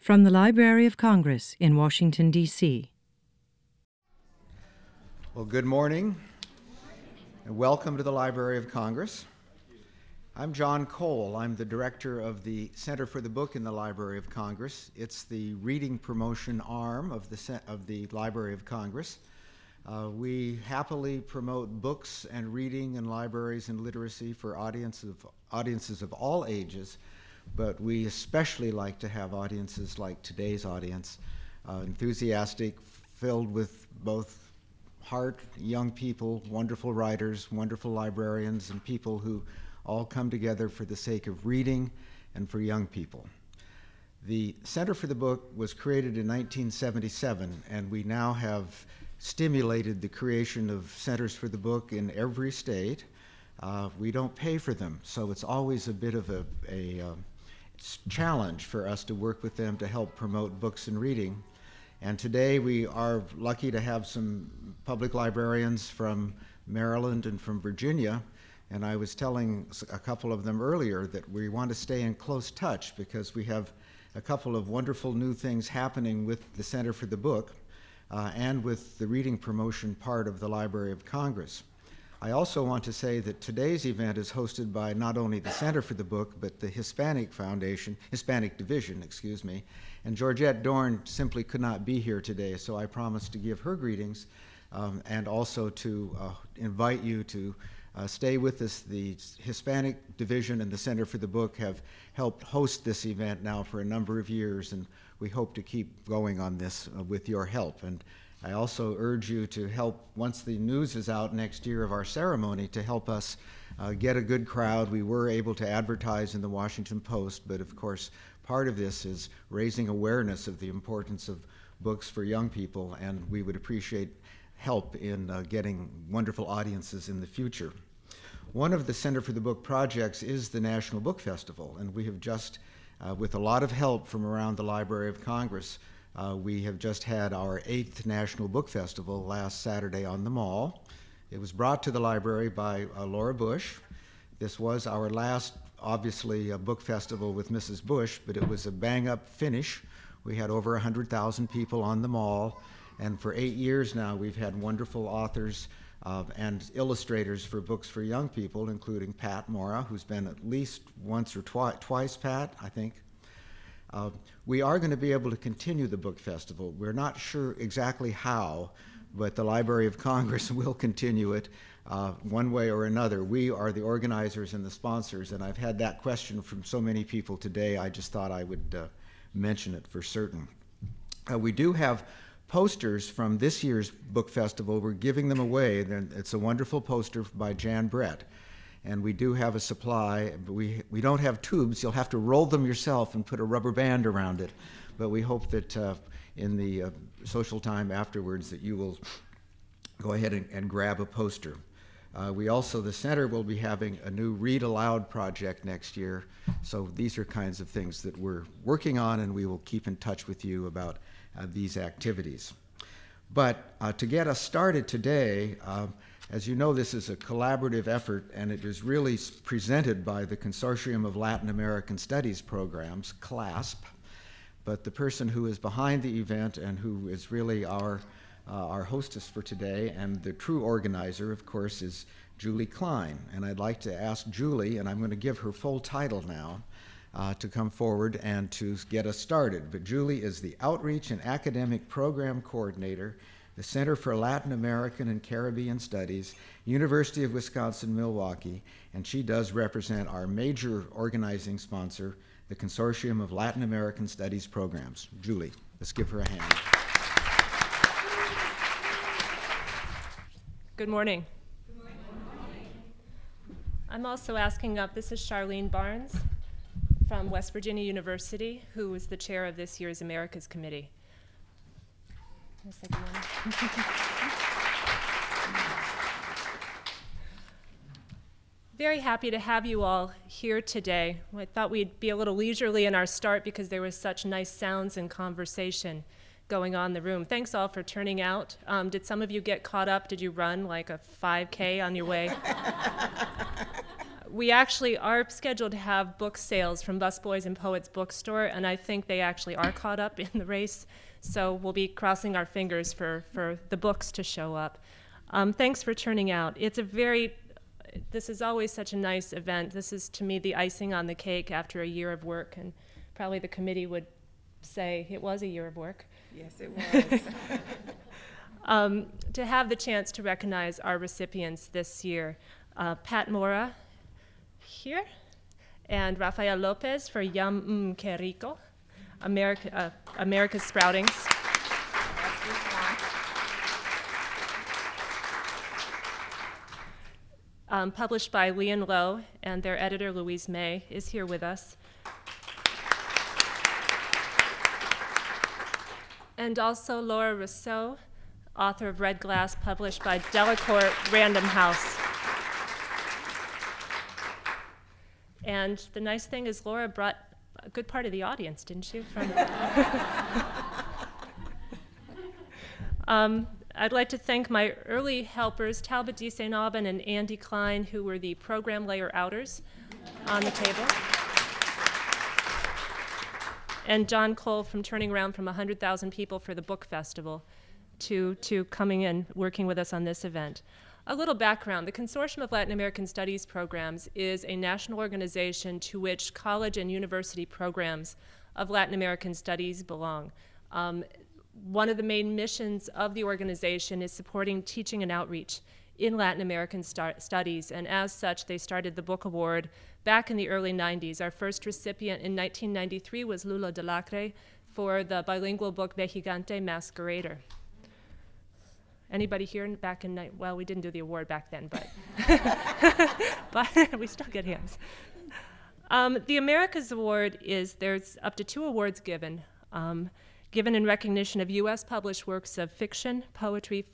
From the Library of Congress in Washington, D.C. Well, good morning, and welcome to the Library of Congress. I'm John Cole. I'm the director of the Center for the Book in the Library of Congress. It's the reading promotion arm of the Library of Congress. We happily promote books and reading in libraries and literacy for audiences of all ages, but we especially like to have audiences like today's audience, enthusiastic, filled with both heart, young people, wonderful writers, wonderful librarians, and people who all come together for the sake of reading and for young people. The Center for the Book was created in 1977, and we now have stimulated the creation of Centers for the Book in every state. We don't pay for them, so it's always a bit of a challenge for us to work with them to help promote books and reading. And today we are lucky to have some public librarians from Maryland and from Virginia. And I was telling a couple of them earlier that we want to stay in close touch because we have a couple of wonderful new things happening with the Center for the Book and with the reading promotion part of the Library of Congress. I also want to say that today's event is hosted by not only the Center for the Book, but the Hispanic Division, and Georgette Dorn simply could not be here today, so I promised to give her greetings and also to invite you to stay with us. The Hispanic Division and the Center for the Book have helped host this event now for a number of years, and we hope to keep going on this with your help. And I also urge you to help, once the news is out next year of our ceremony, to help us get a good crowd. We were able to advertise in the Washington Post, but of course, part of this is raising awareness of the importance of books for young people, and we would appreciate help in getting wonderful audiences in the future. One of the Center for the Book projects is the National Book Festival, and we have just, with a lot of help from around the Library of Congress, we have just had our 8th National Book Festival last Saturday on the Mall. It was brought to the library by Laura Bush. This was our last, obviously, book festival with Mrs. Bush, but it was a bang-up finish. We had over 100,000 people on the Mall, and for 8 years now we've had wonderful authors and illustrators for books for young people, including Pat Mora, who's been at least once or twice, Pat, I think. We are going to be able to continue the book festival. We're not sure exactly how, but the Library of Congress will continue it one way or another. We are the organizers and the sponsors, and I've had that question from so many people today, I just thought I would mention it for certain. We do have posters from this year's book festival. We're giving them away. It's a wonderful poster by Jan Brett. And we do have a supply, but we don't have tubes. You'll have to roll them yourself and put a rubber band around it. But we hope that in the social time afterwards that you will go ahead and grab a poster. We also, the center will be having a new Read Aloud project next year. So these are kinds of things that we're working on, and we will keep in touch with you about these activities. But to get us started today, as you know, this is a collaborative effort, and it is really presented by the Consortium of Latin American Studies Programs, CLASP. But the person who is behind the event and who is really our hostess for today and the true organizer, of course, is Julie Klein. And I'd like to ask Julie, and I'm going to give her full title now, to come forward and to get us started. But Julie is the Outreach and Academic Program Coordinator, the Center for Latin American and Caribbean Studies, University of Wisconsin-Milwaukee, and she does represent our major organizing sponsor, the Consortium of Latin American Studies Programs. Julie, let's give her a hand. Good morning. Good morning. I'm also asking up, this is Charline Barnes from West Virginia University, who is the chair of this year's Américas Committee. Very happy to have you all here today. I thought we'd be a little leisurely in our start because there was such nice sounds and conversation going on in the room. Thanks all for turning out. Did some of you get caught up? Did you run like a 5K on your way? We actually are scheduled to have book sales from Busboys and Poets Bookstore, and I think they actually are caught up in the race. So we'll be crossing our fingers for the books to show up. Thanks for turning out. This is always such a nice event. This is, to me, the icing on the cake after a year of work, and probably the committee would say it was a year of work. Yes, it was. To have the chance to recognize our recipients this year. Pat Mora here, and Rafael Lopez for Mmmm, que Ricol, Américas Sproutings. Published by Lee and Lowe, and their editor, Louise May, is here with us. And also Laura Resau, author of Red Glass, published by Delacorte Random House. And the nice thing is Laura brought a good part of the audience, didn't you? I'd like to thank my early helpers, Talbot D. St. Aubin and Andy Klein, who were the program layer outers on the table. And John Cole from turning around from 100,000 people for the book festival to coming and working with us on this event. A little background. The Consortium of Latin American Studies Programs is a national organization to which college and university programs of Latin American studies belong. One of the main missions of the organization is supporting teaching and outreach in Latin American studies, and as such, they started the Book Award back in the early 90s. Our first recipient in 1993 was Lula de Lacre for the bilingual book De Gigante Masquerader. Anybody here back in, well, we didn't do the award back then, but, but we still get hands. The Américas Award there's up to 2 awards given, given in recognition of U.S. published works of fiction, poetry,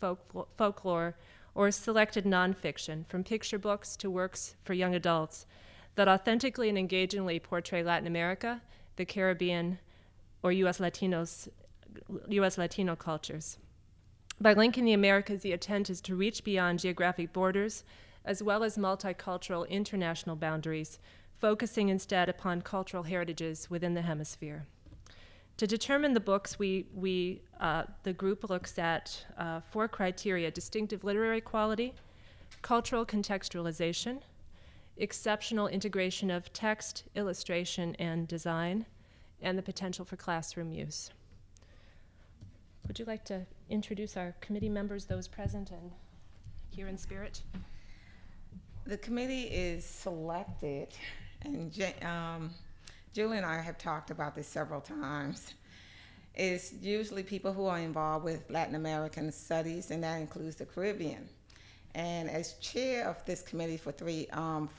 folklore, or selected nonfiction, from picture books to works for young adults, that authentically and engagingly portray Latin America, the Caribbean, or U.S. Latino cultures. By linking the Americas, the intent is to reach beyond geographic borders, as well as multicultural international boundaries, focusing instead upon cultural heritages within the hemisphere. To determine the books, the group looks at 4 criteria: distinctive literary quality, cultural contextualization, exceptional integration of text, illustration, and design, and the potential for classroom use. Would you like to introduce our committee members, those present and here in spirit? The committee is selected, and Julie and I have talked about this several times. It's usually people who are involved with Latin American studies, and that includes the Caribbean. And as chair of this committee for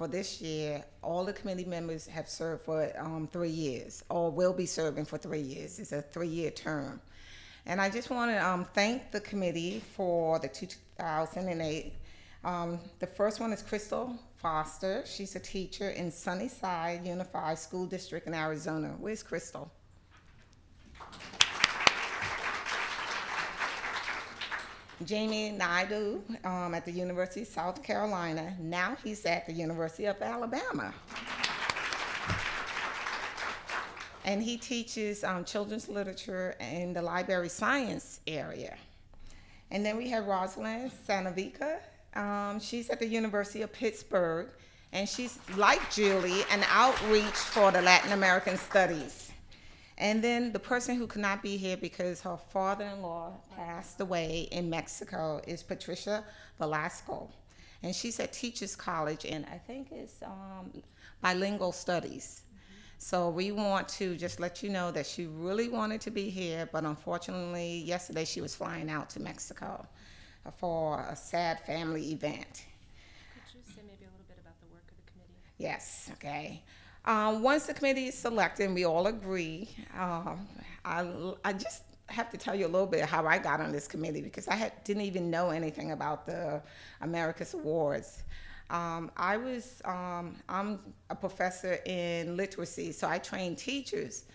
this year, all the committee members have served for 3 years, or will be serving for 3 years. It's a 3-year term. And I just want to thank the committee for the 2008. The first one is Kristel Foster. She's a teacher in Sunnyside Unified School District in Arizona. Where's Kristel? Jamie Naidu at the University of South Carolina. Now he's at the University of Alabama. And he teaches children's literature in the library science area. And then we have Rosalind Sanovica. She's at the University of Pittsburgh, and she's, like Julie, an outreach for the Latin American studies. And then the person who could not be here because her father-in-law passed away in Mexico is Patricia Velasco. And she's at Teachers College, and I think it's bilingual studies. So we want to just let you know that she really wanted to be here, but unfortunately, yesterday she was flying out to Mexico for a sad family event. Could you say maybe a little bit about the work of the committee? Yes, okay. Once the committee is selected, and we all agree, I just have to tell you a little bit how I got on this committee, because I didn't even know anything about the Américas Awards. I'm a professor in literacy, so I train teachers,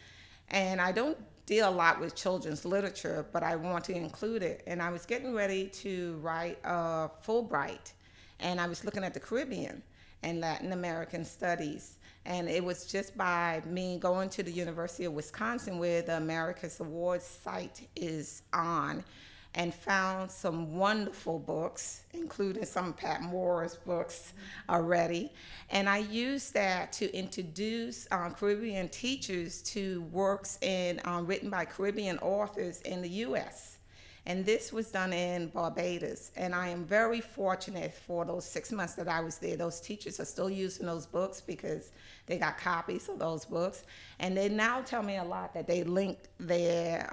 and I don't deal a lot with children's literature, but I want to include it. And I was getting ready to write a Fulbright, and I was looking at the Caribbean, and Latin American Studies. And it was just by me going to the University of Wisconsin, where the Américas Awards site is on, and found some wonderful books, including some of Pat Mora's books already. And I used that to introduce Caribbean teachers to works written by Caribbean authors in the U.S. And this was done in Barbados. And I am very fortunate for those 6 months that I was there. Those teachers are still using those books because they got copies of those books. And they now tell me a lot that they linked their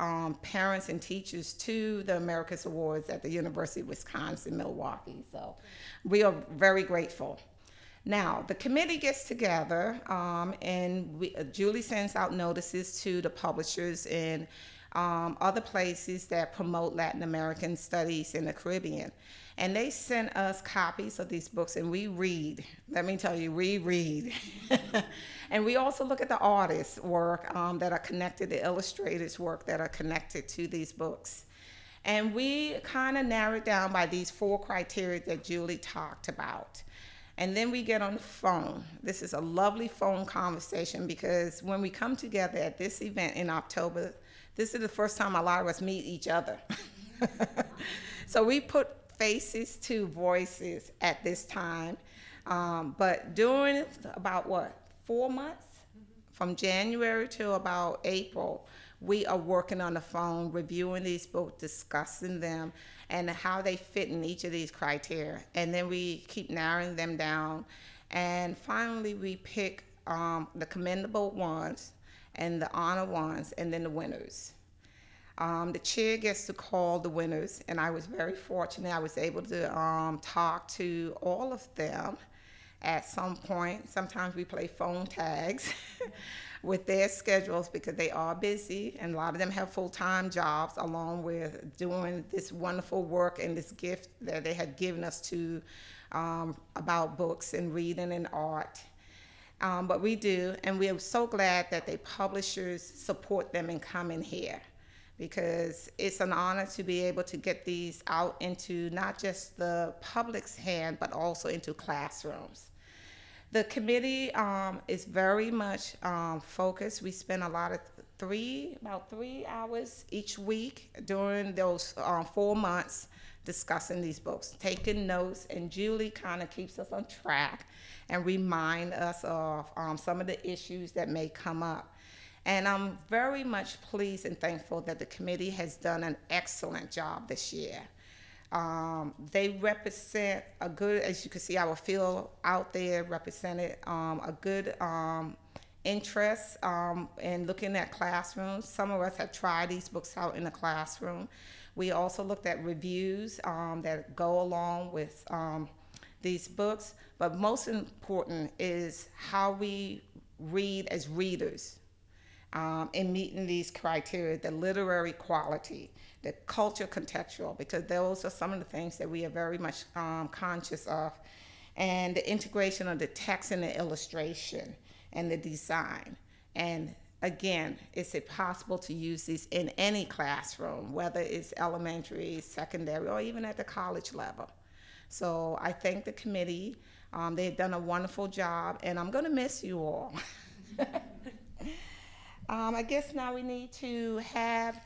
parents and teachers to the Américas Awards at the University of Wisconsin, Milwaukee. So we are very grateful. Now, the committee gets together and Julie sends out notices to the publishers in other places that promote Latin American studies in the Caribbean. And they sent us copies of these books, and we read. Let me tell you, we read. And we also look at the artists' work that are connected, the illustrators' work that are connected to these books. And we kind of narrowed down by these 4 criteria that Julie talked about. And then we get on the phone. This is a lovely phone conversation, because when we come together at this event in October, this is the first time a lot of us meet each other. So we put faces to voices at this time. But during about 4 months? From January to about April, we are working on the phone, reviewing these books, discussing them, and how they fit in each of these criteria. And then we keep narrowing them down. And finally, we pick the commendable ones and the honor ones, and then the winners. The chair gets to call the winners, and I was very fortunate. I was able to talk to all of them at some point. Sometimes we play phone tags with their schedules, because they are busy, and a lot of them have full-time jobs along with doing this wonderful work and this gift that they had given us to about books and reading and art. But we do, and we are so glad that the publishers support them in coming here, because it's an honor to be able to get these out into not just the public's hand, but also into classrooms. The committee is very much focused. We spend about 3 hours each week during those 4 months discussing these books, taking notes, and Julie kind of keeps us on track and remind us of some of the issues that may come up. And I'm very much pleased and thankful that the committee has done an excellent job this year. They represent a good, as you can see, our field out there represented a good interest in looking at classrooms. Some of us have tried these books out in the classroom. We also looked at reviews that go along with these books, but most important is how we read as readers in meeting these criteria, the literary quality, the culture contextual, because those are some of the things that we are very much conscious of, and the integration of the text and the illustration and the design. And again, is it possible to use these in any classroom, whether it's elementary, secondary, or even at the college level? So I thank the committee. They've done a wonderful job, and I'm going to miss you all. I guess now we need to have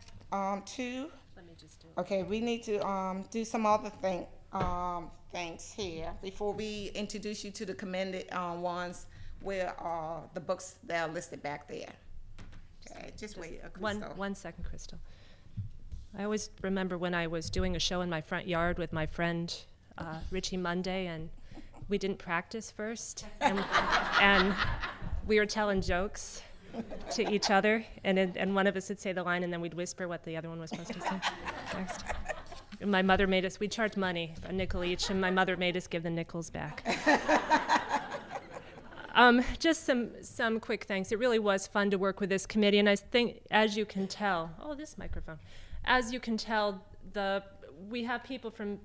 two. Let me just do it. Okay, we need to do some other things here before we introduce you to the commended ones, where the books that are listed back there. Okay, just wait. One second, Kristel. I always remember when I was doing a show in my front yard with my friend Richie Monday, and we didn't practice first, and we were telling jokes to each other, and one of us would say the line, and then we'd whisper what the other one was supposed to say next. And my mother made us, we charged money, a nickel each, and my mother made us give the nickels back. Just some quick thanks. It really was fun to work with this committee, and I think, as you can tell, this microphone, as you can tell, we have people from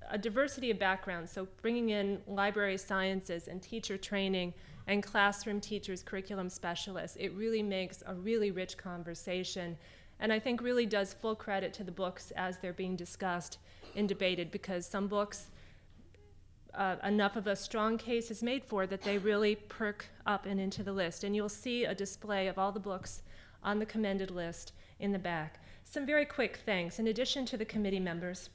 a diversity of backgrounds, so bringing in library sciences and teacher training and classroom teachers, curriculum specialists, it really makes a really rich conversation, and I think really does full credit to the books as they're being discussed and debated, because some books enough of a strong case is made for that they really perk up and into the list. And you'll see a display of all the books on the commended list in the back. Some very quick thanks. In addition to the committee members,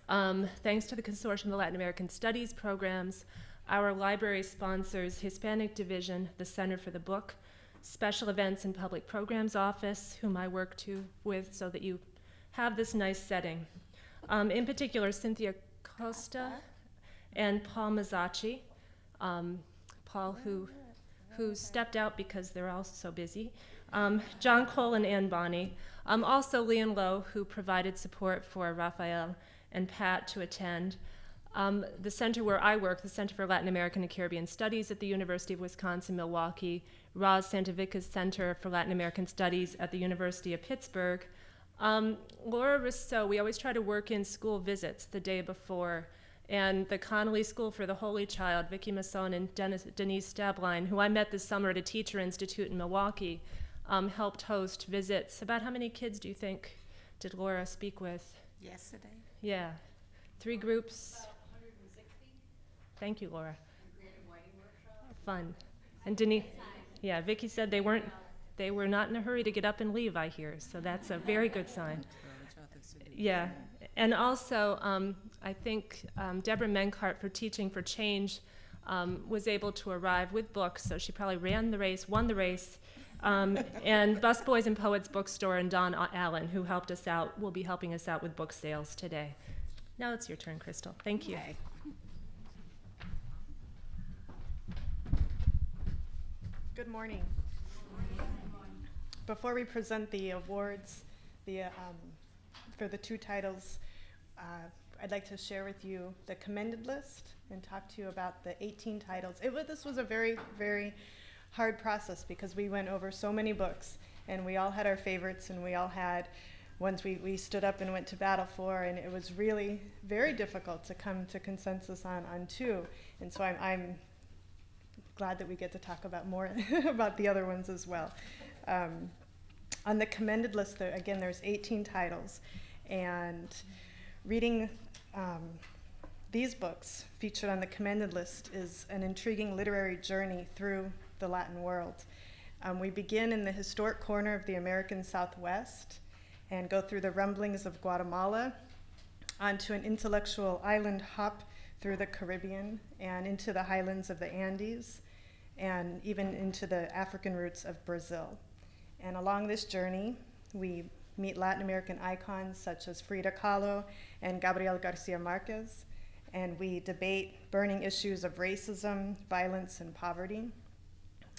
thanks to the Consortium of Latin American Studies programs, our library sponsors, Hispanic Division, the Center for the Book, Special Events and Public Programs Office, whom I work with so that you have this nice setting. In particular, Cynthia Costa and Paul Mazzacci. Paul, who stepped out because they're all so busy. John Cole and Ann Bonney. Also Leon Lowe, who provided support for Raphael and Pat to attend. The center where I work, the Center for Latin American and Caribbean Studies at the University of Wisconsin-Milwaukee, Roz Santavica's Center for Latin American Studies at the University of Pittsburgh. Laura Resau, we always try to work in school visits the day before, and the Connolly School for the Holy Child, Vicki Masson and Denise Stabline, who I met this summer at a teacher institute in Milwaukee, helped host visits. About how many kids do you think did Laura speak with? Yesterday. Yeah, 3 groups. 160. Thank you, Laura. Fun. And Denise, yeah, Vicki said they were not in a hurry to get up and leave, I hear, so that's a very good sign. Yeah, and also I think Deborah Menkart for Teaching for Change was able to arrive with books, so she probably ran the race, won the race, and Busboys and Poets Bookstore and Don Allen, who helped us out, will be helping us out with book sales today. Now it's your turn, Kristel. Thank you. Okay. Good morning. Before we present the awards for the 2 titles, I'd like to share with you the commended list and talk to you about the 18 titles. This was a very, very hard process because we went over so many books and we all had our favorites and we all had ones we stood up and went to battle for, and it was really very difficult to come to consensus on 2. And so I'm glad that we get to talk about more about the other ones as well. On the commended list, again, there's 18 titles, and reading these books featured on the commended list is an intriguing literary journey through the Latin world. We begin in the historic corner of the American Southwest and go through the rumblings of Guatemala onto an intellectual island hop through the Caribbean and into the highlands of the Andes and even into the African roots of Brazil. And along this journey, we meet Latin American icons such as Frida Kahlo and Gabriel Garcia Marquez, and we debate burning issues of racism, violence, and poverty.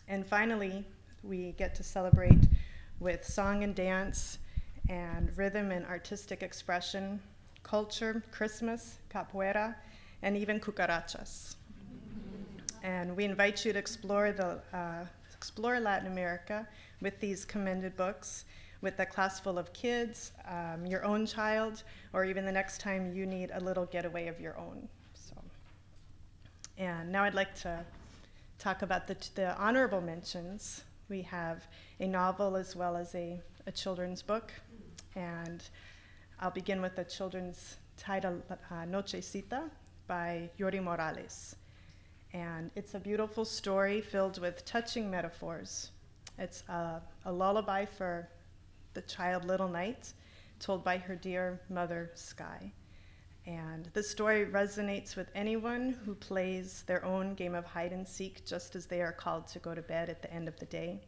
And finally, we get to celebrate with song and dance and rhythm and artistic expression, culture, Christmas, capoeira, and even cucarachas. And we invite you to explore Latin America with these commended books, with a class full of kids, your own child, or even the next time you need a little getaway of your own. So, and now I'd like to talk about the honorable mentions. We have a novel as well as a children's book, and I'll begin with the children's title, Nochecita, by Yori Morales. And it's a beautiful story filled with touching metaphors. It's a lullaby for the child Little Night, told by her dear mother, Sky. And this story resonates with anyone who plays their own game of hide and seek just as they are called to go to bed at the end of the day.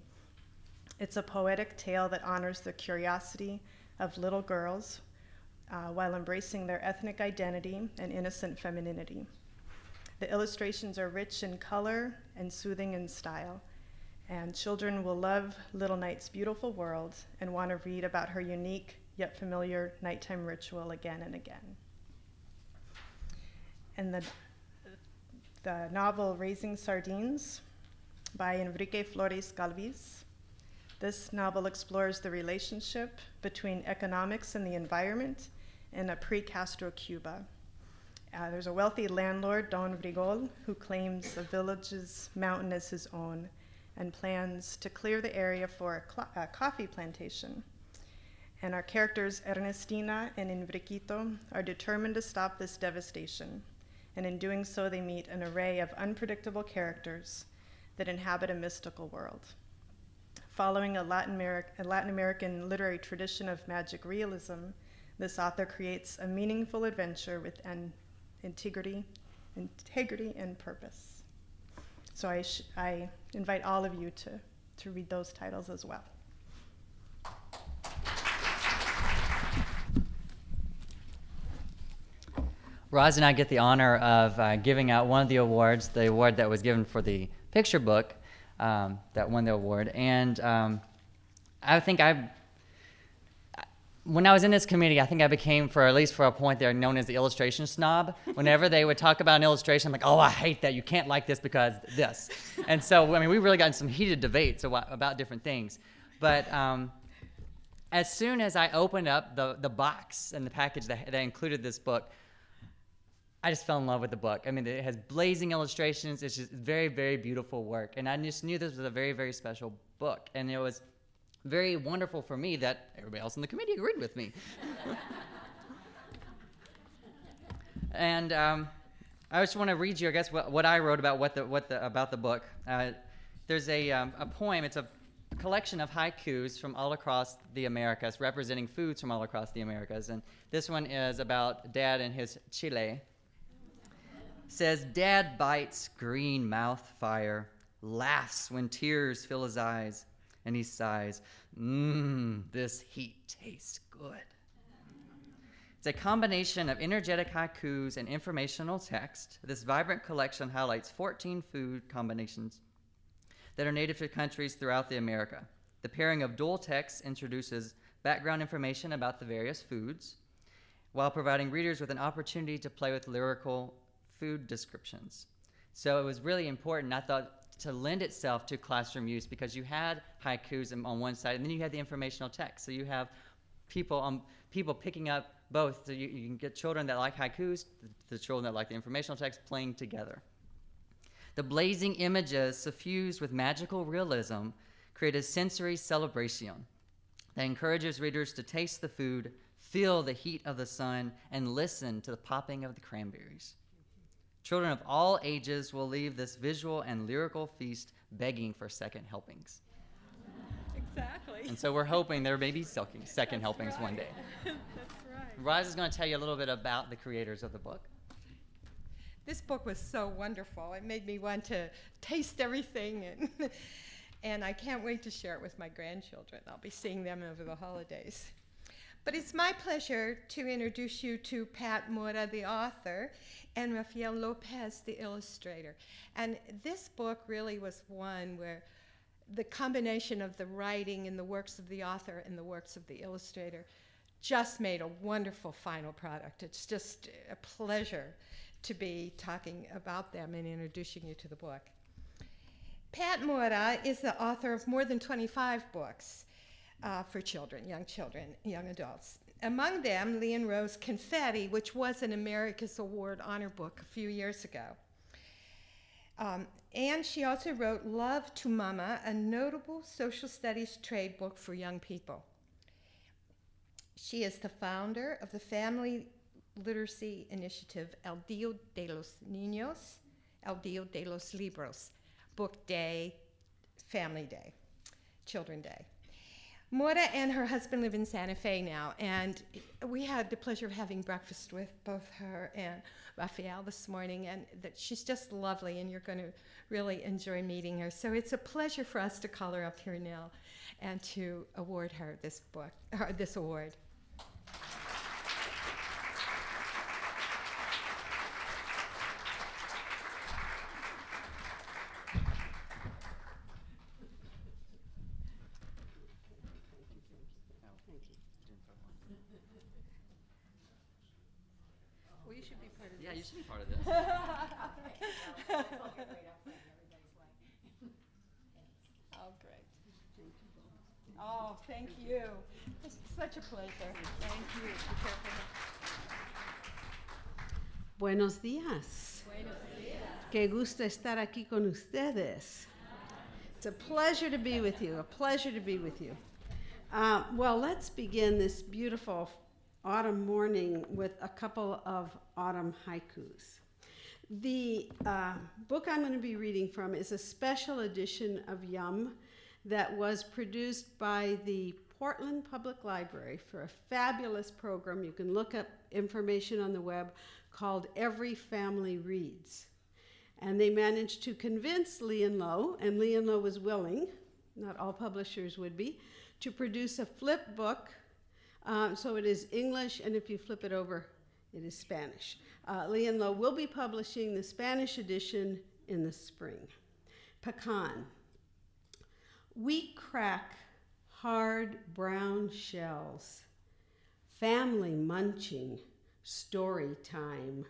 It's a poetic tale that honors the curiosity of little girls while embracing their ethnic identity and innocent femininity. The illustrations are rich in color and soothing in style, and children will love Little Night's beautiful world and want to read about her unique yet familiar nighttime ritual again and again. And the novel Raising Sardines by Enrique Flores Galvis. This novel explores the relationship between economics and the environment in a pre-Castro Cuba. There's a wealthy landlord, Don Ricol, who claims the village's mountain as his own and plans to clear the area for a coffee plantation. And our characters, Ernestina and Enriquito, are determined to stop this devastation and in doing so they meet an array of unpredictable characters that inhabit a mystical world. Following a Latin American literary tradition of magic realism, this author creates a meaningful adventure with an integrity and purpose. So I invite all of you to read those titles as well. Roz and I get the honor of giving out one of the awards, the award that was given for the picture book that won the award. And I think when I was in this committee, I think I became, at least for a point there, known as the illustration snob. Whenever they would talk about an illustration, I'm like, oh, I hate that. You can't like this because this. And so, I mean, we really got in some heated debates about different things. But as soon as I opened up the box and the package that included this book, I just fell in love with the book. I mean, it has blazing illustrations. It's just very, very beautiful work. And I just knew this was a very, very special book. And it was very wonderful for me that everybody else in the committee agreed with me. And I just want to read you, I guess, what I wrote about about the book. There's a poem. It's a collection of haikus from all across the Americas, representing foods from all across the Americas. And this one is about Dad and his chile. Says, Dad bites green mouth fire, laughs when tears fill his eyes, and he sighs, this heat tastes good. It's a combination of energetic haikus and informational text. This vibrant collection highlights 14 food combinations that are native to countries throughout the America. The pairing of dual text introduces background information about the various foods, while providing readers with an opportunity to play with lyrical food descriptions. So it was really important, I thought, to lend itself to classroom use, because you had haikus on one side and then you had the informational text. So you have people picking up both. So you can get children that like haikus, the children that like the informational text playing together. The blazing images suffused with magical realism create a sensory celebration that encourages readers to taste the food, feel the heat of the sun, and listen to the popping of the cranberries. Children of all ages will leave this visual and lyrical feast begging for second helpings. Exactly. And so we're hoping there may be second helpings one day. That's right. Roz is going to tell you a little bit about the creators of the book. This book was so wonderful. It made me want to taste everything, and I can't wait to share it with my grandchildren. I'll be seeing them over the holidays. But it's my pleasure to introduce you to Pat Mora, the author, and Rafael Lopez, the illustrator. And this book really was one where the combination of the writing and the works of the author and the works of the illustrator just made a wonderful final product. It's just a pleasure to be talking about them and introducing you to the book. Pat Mora is the author of more than 25 books for children, young adults. Among them, Lee and Rose Confetti, which was an Américas Award honor book a few years ago. And she also wrote Love to Mama, a notable social studies trade book for young people. She is the founder of the family literacy initiative El Día de los Niños, El Día de los Libros, Book Day, Family Day, Children Day. Mora and her husband live in Santa Fe now, and we had the pleasure of having breakfast with both her and Rafael this morning, and that she's just lovely, and you're going to really enjoy meeting her. So it's a pleasure for us to call her up here now and to award her this award. Yeah, you should be part of this. Oh, great. Oh, thank you. It's such a pleasure. Thank you. Be careful. Buenos días. Buenos días. Qué gusto estar aquí con ustedes. It's a pleasure to be with you, a pleasure to be with you. Well, let's begin this beautiful autumn morning with a couple of autumn haikus. The book I'm going to be reading from is a special edition of Mmmm that was produced by the Portland Public Library for a fabulous program. You can look up information on the web called Every Family Reads. And they managed to convince Lee and Low, and Lee and Low was willing, not all publishers would be, to produce a flip book. So it is English, and if you flip it over, it is Spanish. Lee and Low will be publishing the Spanish edition in the spring. Pecan. We crack hard brown shells. Family munching, story time.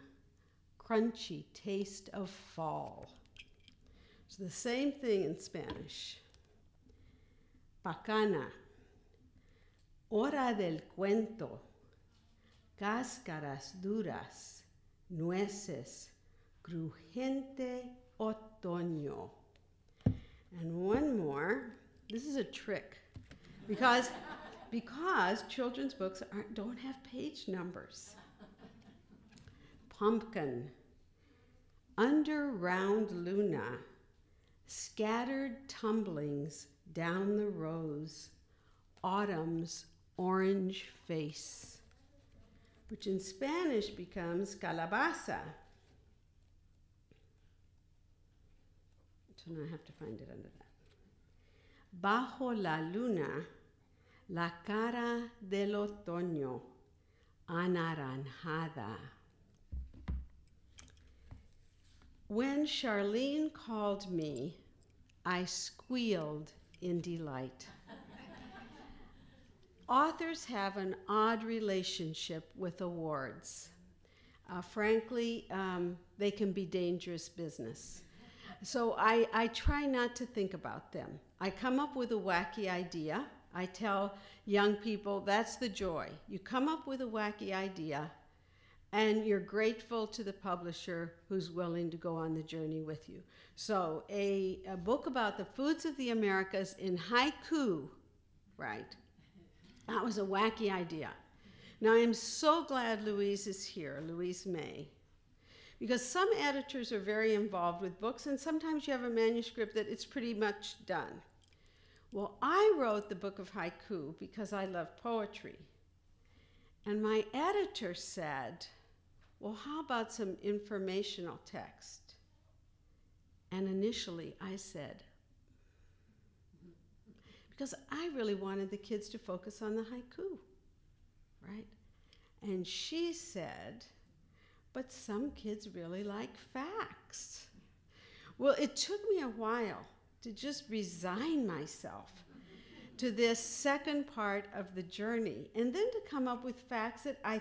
Crunchy taste of fall. It's the same thing in Spanish. Pacana. Hora del cuento. Cáscaras duras. Nueces. Crujiente otoño. And one more. This is a trick because children's books don't have page numbers. Pumpkin. Under round luna, scattered tumblings down the rows, autumn's orange face, which in Spanish becomes calabaza. So now I have to find it under that. Bajo la luna, la cara del otoño, anaranjada. When Charline called me, I squealed in delight. Authors have an odd relationship with awards. Frankly, they can be dangerous business. So I try not to think about them. I come up with a wacky idea. I tell young people, that's the joy. You come up with a wacky idea, and you're grateful to the publisher who's willing to go on the journey with you. So a book about the foods of the Americas in haiku, right? That was a wacky idea. Now I'm so glad Louise is here, Louise May, because some editors are very involved with books, and sometimes you have a manuscript that it's pretty much done. Well, I wrote the book of haiku because I love poetry. And my editor said, well, how about some informational text? And initially I said, because I really wanted the kids to focus on the haiku, right? And she said, but some kids really like facts. Well, it took me a while to just resign myself to this second part of the journey, and then to come up with facts that I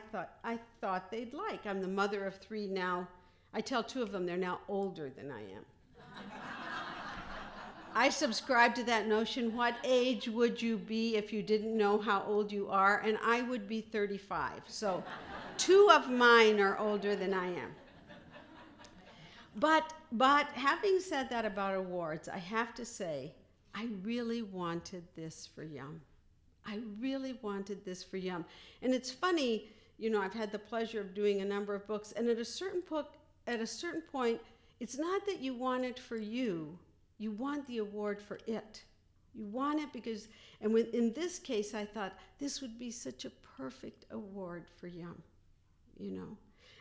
thought they'd like. I'm the mother of 3 now. I tell 2 of them they're now older than I am. I subscribe to that notion, what age would you be if you didn't know how old you are? And I would be 35. So 2 of mine are older than I am. But having said that about awards, I have to say, I really wanted this for Mmmm. I really wanted this for Mmmm. And it's funny, you know, I've had the pleasure of doing a number of books, and at a certain point, it's not that you want it for you want the award for it. You want it because, and in this case, I thought this would be such a perfect award for Mmmm, you know.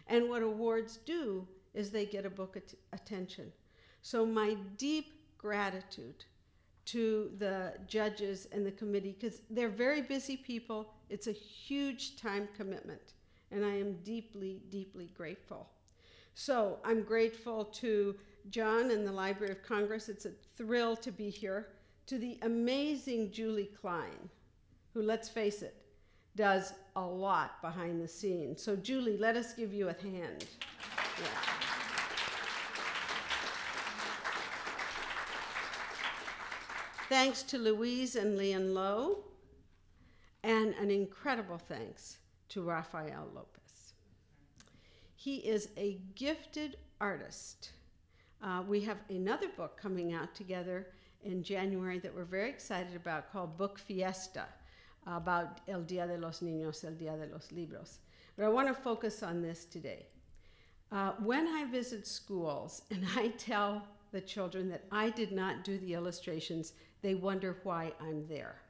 And what awards do is they get a book attention. So my deep gratitude to the judges and the committee, because they're very busy people. It's a huge time commitment, and I am deeply, deeply grateful. So I'm grateful to John and the Library of Congress. It's a thrill to be here. To the amazing Julie Klein, who, let's face it, does a lot behind the scenes. So Julie, let us give you a hand. Yeah. Thanks to Louise and Leon Lowe, and an incredible thanks to Rafael Lopez. He is a gifted artist. We have another book coming out together in January that we're very excited about, called Book Fiesta, about El Día de los Niños, El Día de los Libros. But I want to focus on this today. When I visit schools and I tell the children that I did not do the illustrations, they wonder why I'm there.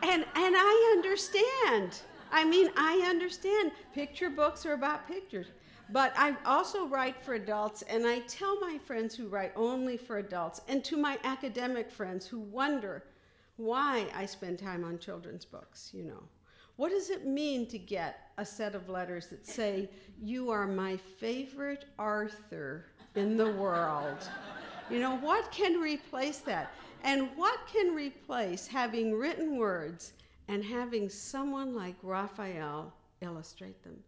and I understand. I mean, I understand. Picture books are about pictures. But I also write for adults, and I tell my friends who write only for adults, and to my academic friends who wonder why I spend time on children's books, you know. What does it mean to get a set of letters that say, "You are my favorite Arthur in the world"? You know, what can replace that? And what can replace having written words and having someone like Raphael illustrate them?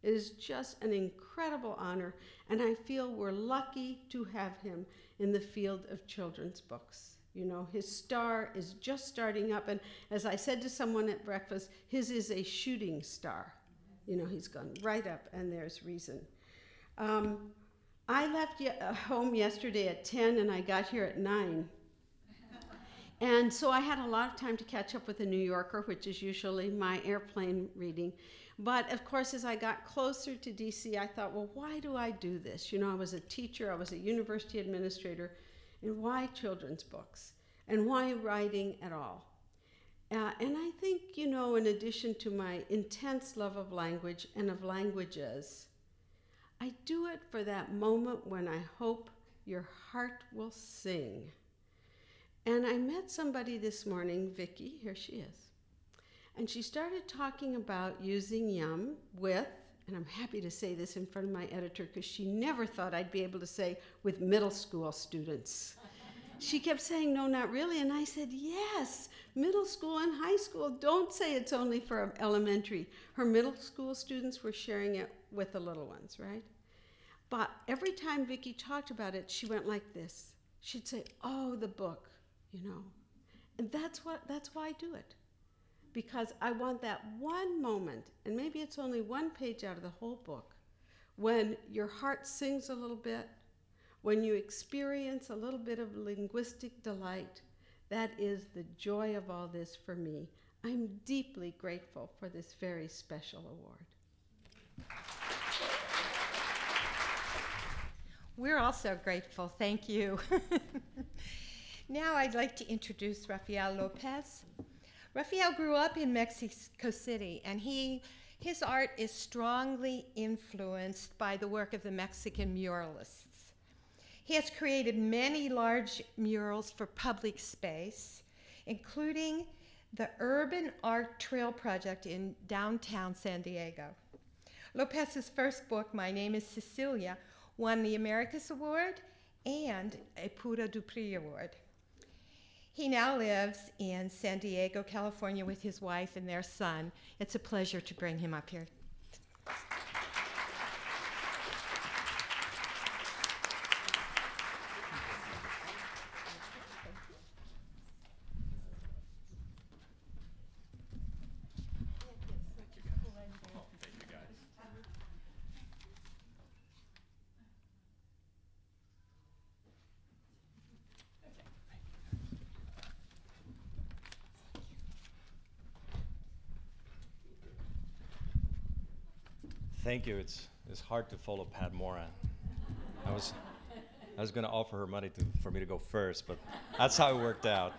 It is just an incredible honor, and I feel we're lucky to have him in the field of children's books. You know, his star is just starting up, and as I said to someone at breakfast, his is a shooting star. You know, he's gone right up, and there's reason. I left home yesterday at 10, and I got here at 9. And so I had a lot of time to catch up with the New Yorker, which is usually my airplane reading. But of course, as I got closer to DC, I thought, well, why do I do this? You know, I was a teacher, I was a university administrator, and why children's books? And why writing at all? And I think, you know, in addition to my intense love of language and of languages, I do it for that moment when I hope your heart will sing. And I met somebody this morning, Vicki, here she is. And she started talking about using yum with, and I'm happy to say this in front of my editor because she never thought I'd be able to say with middle school students. She kept saying, no, not really. And I said, yes, middle school and high school. Don't say it's only for elementary. Her middle school students were sharing it with the little ones, right? But every time Vicki talked about it, she went like this. She'd say, oh, the book, you know. And that's why I do it. Because I want that one moment, and maybe it's only one page out of the whole book, when your heart sings a little bit, when you experience a little bit of linguistic delight. That is the joy of all this for me. I'm deeply grateful for this very special award. We're also grateful, thank you. Now I'd like to introduce Rafael Lopez. Raphael grew up in Mexico City, and his art is strongly influenced by the work of the Mexican muralists. He has created many large murals for public space, including the Urban Art Trail Project in downtown San Diego. Lopez's first book, My Name is Cecilia, won the Américas Award and a Pura Dupree Award. He now lives in San Diego, California with his wife and their son. It's a pleasure to bring him up here. Thank you. It's hard to follow Pat Mora. I was going to offer her money for me to go first, but that's how it worked out.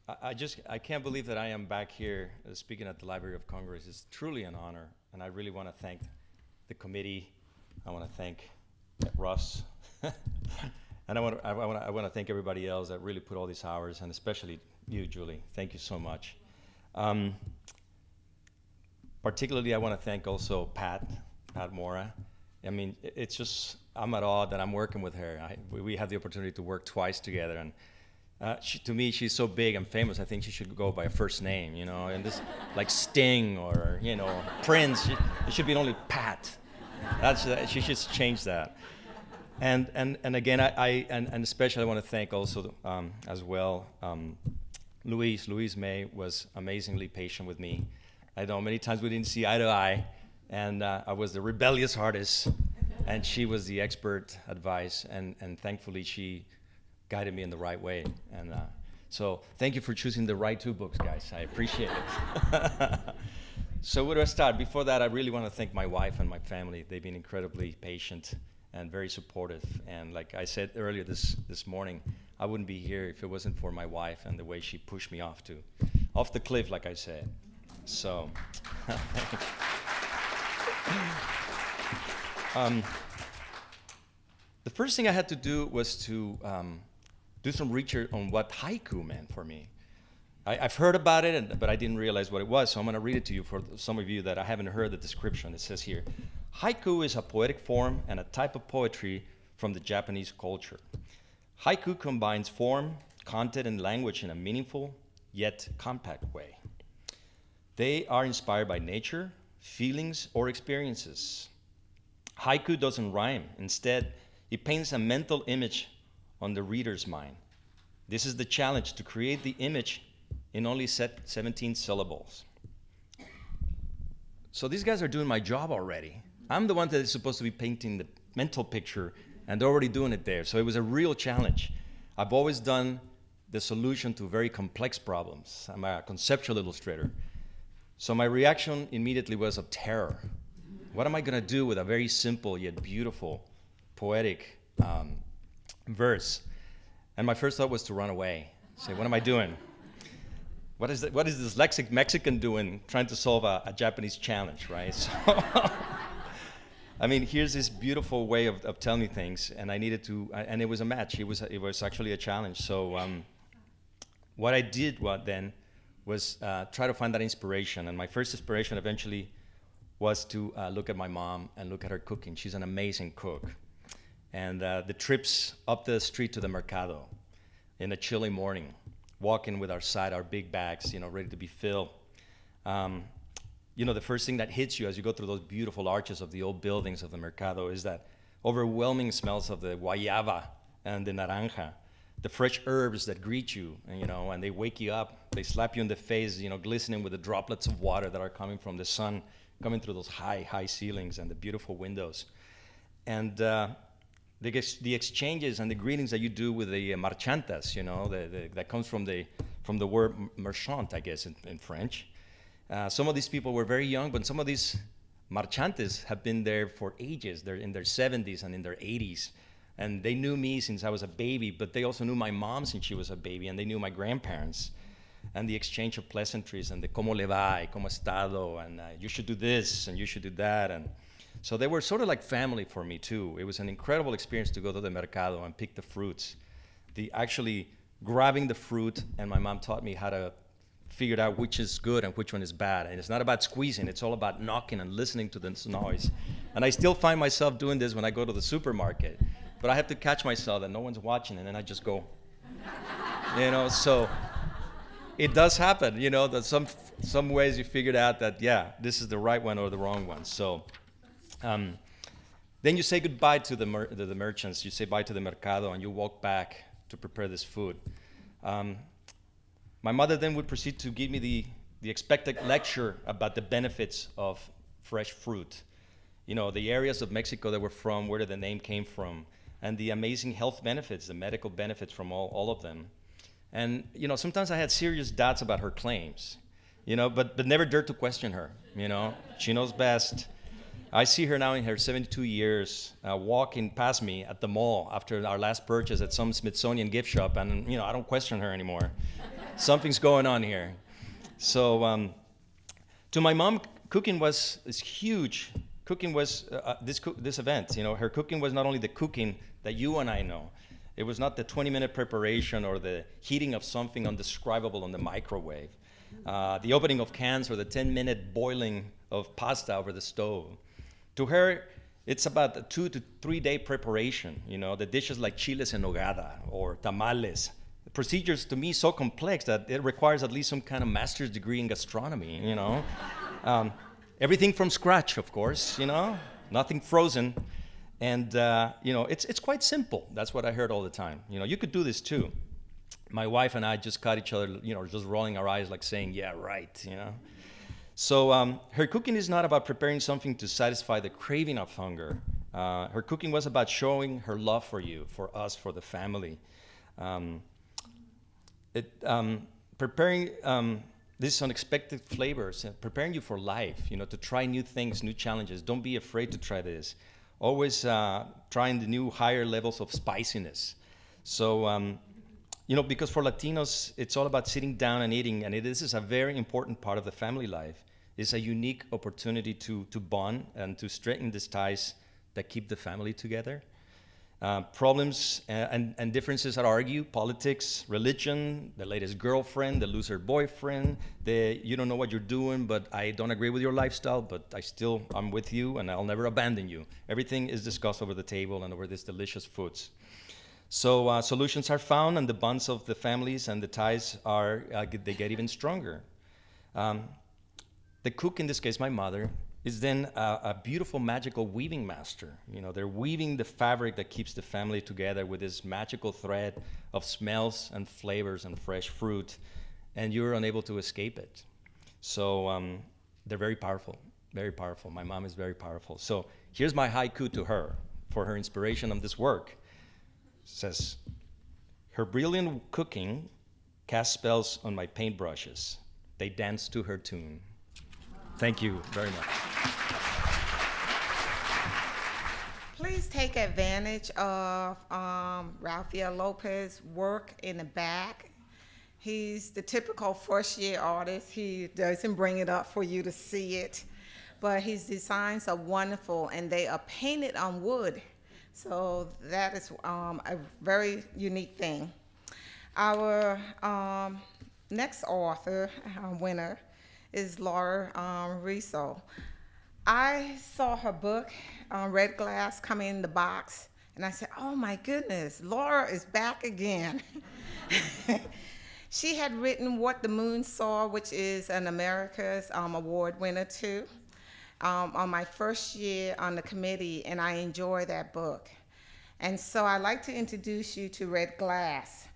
I can't believe that I am back here speaking at the Library of Congress. It's truly an honor, and I really want to thank the committee. I want to thank Russ, and I want to thank everybody else that really put all these hours, and especially you, Julie. Thank you so much. Particularly, I want to thank also Pat Mora. I mean, it's just, I'm at awe that I'm working with her. We had the opportunity to work twice together, and to me, she's so big and famous, I think she should go by a first name, you know, and this, like Sting or, you know, Prince, it should be only Pat. She should change that. And again, and especially I want to thank also, as well, Louise May was amazingly patient with me. I know many times we didn't see eye to eye, and I was the rebellious artist, and she was the expert advice, and thankfully she guided me in the right way. And so thank you for choosing the right two books, guys. I appreciate it. So where do I start? Before that, I really want to thank my wife and my family. They've been incredibly patient and very supportive. And like I said earlier this morning, I wouldn't be here if it wasn't for my wife and the way she pushed me off the cliff, like I said. So, the first thing I had to do was to do some research on what haiku meant for me. I've heard about it, but I didn't realize what it was, so I'm going to read it to you for some of you that I haven't heard the description. It says here, haiku is a poetic form and a type of poetry from the Japanese culture. Haiku combines form, content, and language in a meaningful yet compact way. They are inspired by nature, feelings, or experiences. Haiku doesn't rhyme. Instead, it paints a mental image on the reader's mind. This is the challenge, to create the image in only 17 syllables. So these guys are doing my job already. I'm the one that is supposed to be painting the mental picture, and they're already doing it there. So it was a real challenge. I've always done the solution to very complex problems. I'm a conceptual illustrator. So my reaction immediately was of terror. What am I going to do with a very simple yet beautiful, poetic verse? And my first thought was to run away. Say, what am I doing? What is this dyslexic Mexican doing trying to solve a Japanese challenge, right? So I mean, here's this beautiful way of telling me things, and I needed to, and it was a match. It was actually a challenge. So what I did then was try to find that inspiration. And my first inspiration eventually was to look at my mom and look at her cooking. She's an amazing cook. And the trips up the street to the mercado in a chilly morning, walking with our big bags, ready to be filled. The first thing that hits you as you go through those beautiful arches of the old buildings of the mercado is that overwhelming smells of the guayaba and the naranja, the fresh herbs that greet you, and they wake you up. They slap you in the face, glistening with the droplets of water that are coming from the sun, coming through those high ceilings and the beautiful windows. And the exchanges and the greetings that you do with the marchantas, that comes from the word marchand, I guess, in French. Some of these people were very young, but some of these marchantes have been there for ages. They're in their 70s and in their 80s. And they knew me since I was a baby, but they also knew my mom since she was a baby, and they knew my grandparents. And the exchange of pleasantries and the como le va, y como estado, and you should do this, and you should do that. And so they were sort of like family for me, too. It was an incredible experience to go to the mercado and pick the fruits. Actually grabbing the fruit, and my mom taught me how to figured out which is good and which one is bad. And it's not about squeezing, it's all about knocking and listening to this noise. And I still find myself doing this when I go to the supermarket. But I have to catch myself that no one's watching, and then I just go, so it does happen, that some ways you figured out that, yeah, this is the right one or the wrong one. So then you say goodbye to the merchants, you say bye to the mercado, and you walk back to prepare this food. My mother then would proceed to give me the expected lecture about the benefits of fresh fruit. The areas of Mexico that we're from, where the name came from, and the amazing health benefits, the medical benefits from all of them. And, sometimes I had serious doubts about her claims, but never dared to question her, She knows best. I see her now in her 72 years walking past me at the mall after our last purchase at some Smithsonian gift shop, and, I don't question her anymore. Something's going on here. So to my mom, cooking was huge. Cooking was this event. Her cooking was not only the cooking that you and I know. It was not the 20-minute preparation or the heating of something undescribable on the microwave. The opening of cans or the 10-minute boiling of pasta over the stove. To her, it's about a 2 to 3 day preparation. The dishes like chiles en nogada or tamales. The procedures to me so complex that it requires at least some kind of master's degree in gastronomy. Everything from scratch, of course. Nothing frozen. And, it's quite simple. That's what I heard all the time. You could do this too. My wife and I just caught each other, just rolling our eyes like saying, yeah, right, So her cooking is not about preparing something to satisfy the craving of hunger. Her cooking was about showing her love for you, for us, for the family. Preparing these unexpected flavors, preparing you for life, you know, to try new things, new challenges. Don't be afraid to try this. Always trying the new higher levels of spiciness. So, you know, because for Latinos, it's all about sitting down and eating, and this is a very important part of the family life. It's a unique opportunity to bond and to strengthen these ties that keep the family together. Problems and differences at argue, politics, religion, the latest girlfriend, the loser boyfriend, you don't know what you're doing, but I don't agree with your lifestyle, but I'm with you and I'll never abandon you. Everything is discussed over the table and over these delicious foods. So solutions are found, and the bonds of the families and the ties they get even stronger. The cook, in this case, my mother, is then a beautiful, magical weaving master. You know, they're weaving the fabric that keeps the family together with this magical thread of smells and flavors and fresh fruit, and you're unable to escape it. So they're very powerful, very powerful. My mom is very powerful. So here's my haiku to her for her inspiration on this work. It says, her brilliant cooking casts spells on my paintbrushes. They dance to her tune. Thank you very much. Please take advantage of Rafael Lopez's work in the back. He's the typical first-year artist. He doesn't bring it up for you to see it, but his designs are wonderful, and they are painted on wood. So that is a very unique thing. Our next author, winner, is Laura Resau. I saw her book, Red Glass, come in the box, and I said, oh my goodness, Laura is back again. She had written What the Moon Saw, which is an Américas award winner too, on my first year on the committee, and I enjoy that book. And so I'd like to introduce you to Red Glass.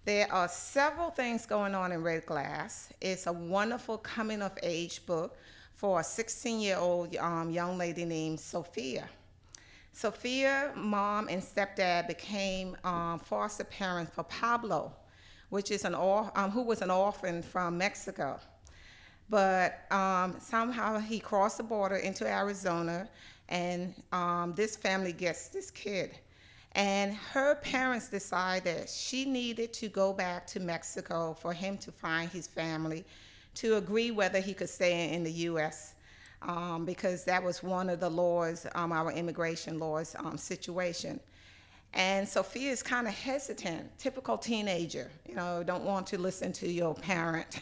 There are several things going on in Red Glass. It's a wonderful coming-of-age book for a 16-year-old young lady named Sophia. Sophia, mom and stepdad became foster parents for Pablo, which is who was an orphan from Mexico. But somehow he crossed the border into Arizona, and this family gets this kid. And her parents decided she needed to go back to Mexico for him to find his family, to agree whether he could stay in the U.S., because that was one of the laws, our immigration laws situation. And Sophia is kind of hesitant, typical teenager, you know, don't want to listen to your parent.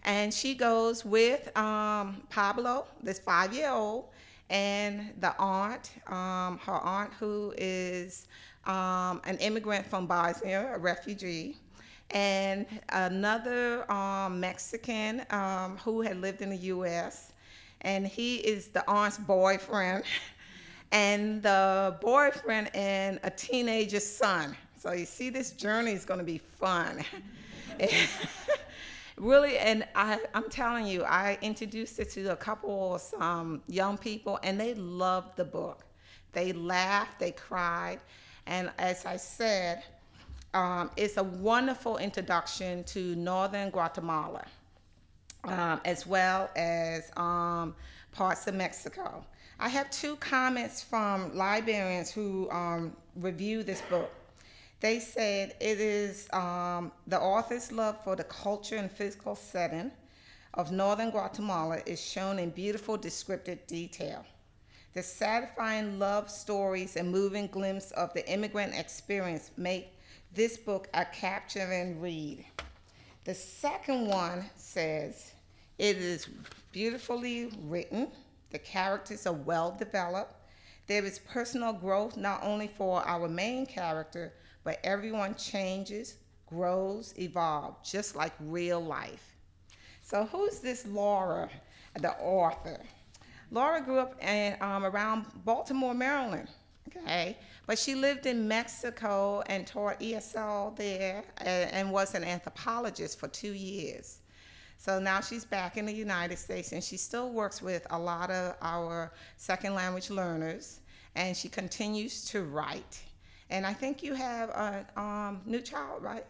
And she goes with Pablo, this 5-year-old, and the aunt, her aunt, who is an immigrant from Bosnia, a refugee, and another Mexican who had lived in the U.S., and he is the aunt's boyfriend, and the boyfriend and a teenager's son. So you see, this journey is going to be fun. Really, and I'm telling you, I introduced it to a couple of young people, and they loved the book. They laughed, they cried, and as I said, it's a wonderful introduction to northern Guatemala, as well as parts of Mexico. I have 2 comments from librarians who reviewed this book. They said it is the author's love for the culture and physical setting of northern Guatemala is shown in beautiful descriptive detail. The satisfying love stories and moving glimpse of the immigrant experience make this book a capturing read. The second one says it is beautifully written, the characters are well developed, there is personal growth not only for our main character, but everyone changes, grows, evolves, just like real life. So who's this Laura, the author? Laura grew up around Baltimore, Maryland, okay? But she lived in Mexico and taught ESL there and was an anthropologist for 2 years. So now she's back in the United States, and she still works with a lot of our second language learners, and she continues to write. And I think you have a new child, right?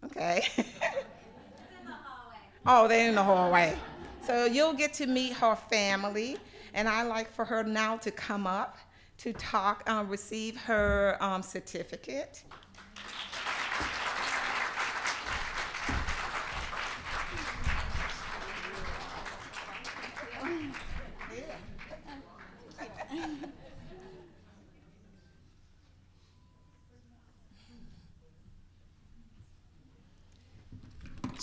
Okay. It's in the hallway. Oh, they're in the hallway. So you'll get to meet her family, and I'd like for her now to come up to talk, receive her certificate.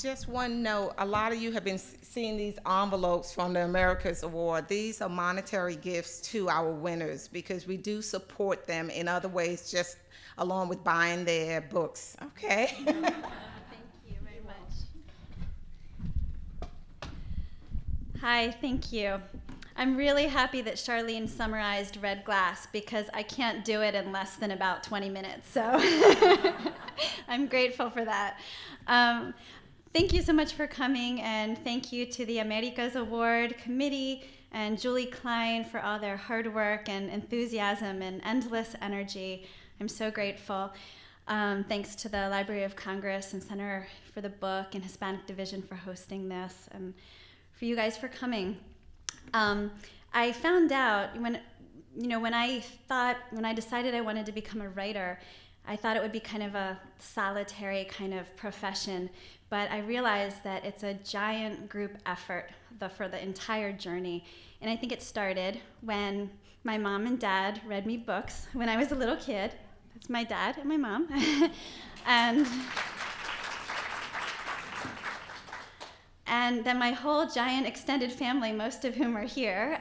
Just one note, a lot of you have been seeing these envelopes from the Américas Award. These are monetary gifts to our winners because we do support them in other ways, just along with buying their books, okay? Thank you very much. Hi, thank you. I'm really happy that Charline summarized Red Glass because I can't do it in less than about 20 minutes, so I'm grateful for that. Thank you so much for coming, and thank you to the Américas Award Committee and Julie Klein for all their hard work and enthusiasm and endless energy. I'm so grateful. Thanks to the Library of Congress and Center for the Book and Hispanic Division for hosting this, and for you guys for coming. I found out when I decided I wanted to become a writer, I thought it would be kind of a solitary kind of profession, but I realized that it's a giant group effort for the entire journey. And I think it started when my mom and dad read me books when I was a little kid. That's my dad and my mom. And then my whole giant extended family, most of whom are here,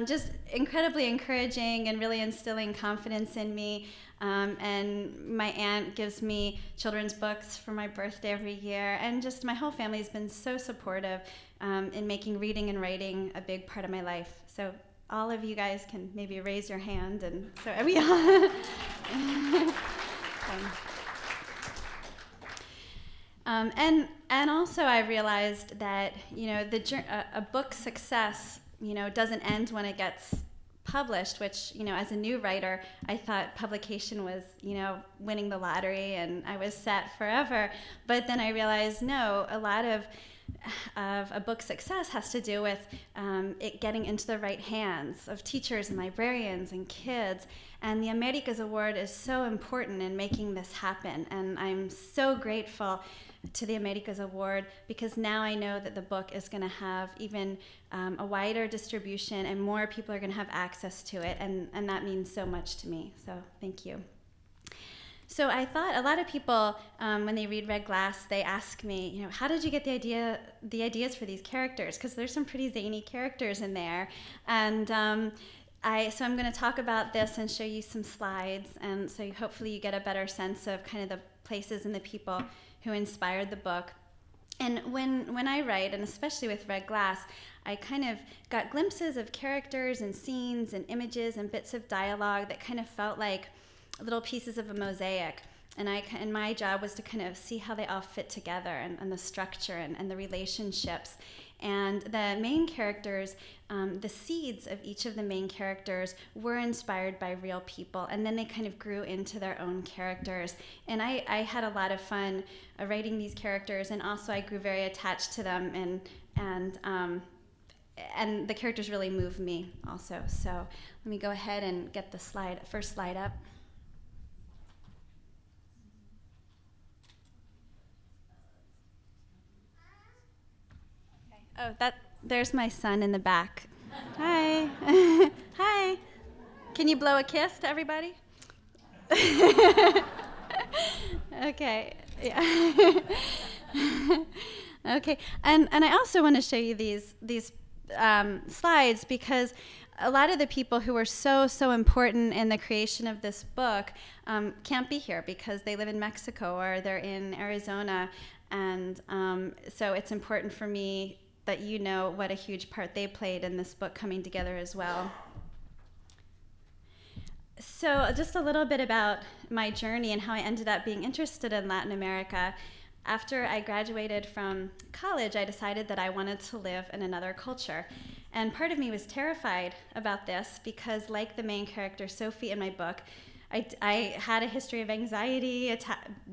just incredibly encouraging and really instilling confidence in me. And my aunt gives me children's books for my birthday every year. And just my whole family has been so supportive in making reading and writing a big part of my life. So all of you guys can maybe raise your hand. And so we all. And also I realized that, a book's success, doesn't end when it gets published, which, as a new writer, I thought publication was, winning the lottery and I was set forever. But then I realized, no, a lot of a book's success has to do with it getting into the right hands of teachers and librarians and kids. And the Américas Award is so important in making this happen. And I'm so grateful to the Américas Award because now I know that the book is going to have even a wider distribution and more people are going to have access to it. And that means so much to me. So thank you. So I thought a lot of people, when they read Red Glass, they ask me, how did you get the ideas for these characters? Because there's some pretty zany characters in there. And so I'm going to talk about this and show you some slides, and so hopefully you get a better sense of kind of the places and the people who inspired the book. And when I write, and especially with Red Glass, I kind of got glimpses of characters and scenes and images and bits of dialogue that kind of felt like little pieces of a mosaic. And my job was to kind of see how they all fit together and the structure and the relationships. And the main characters, the seeds of each of the main characters were inspired by real people, and then they kind of grew into their own characters. And I had a lot of fun writing these characters, and also I grew very attached to them, and the characters really moved me also. So let me go ahead and get the first slide up. Oh, there's my son in the back. Hi. Hi. Can you blow a kiss to everybody? Okay. Yeah. Okay. And I also want to show you these slides because a lot of the people who were so important in the creation of this book can't be here because they live in Mexico or they're in Arizona. And so it's important for me that you know what a huge part they played in this book coming together as well. So just a little bit about my journey and how I ended up being interested in Latin America. After I graduated from college, I decided that I wanted to live in another culture. And part of me was terrified about this because, like the main character, Sophie, in my book, I had a history of anxiety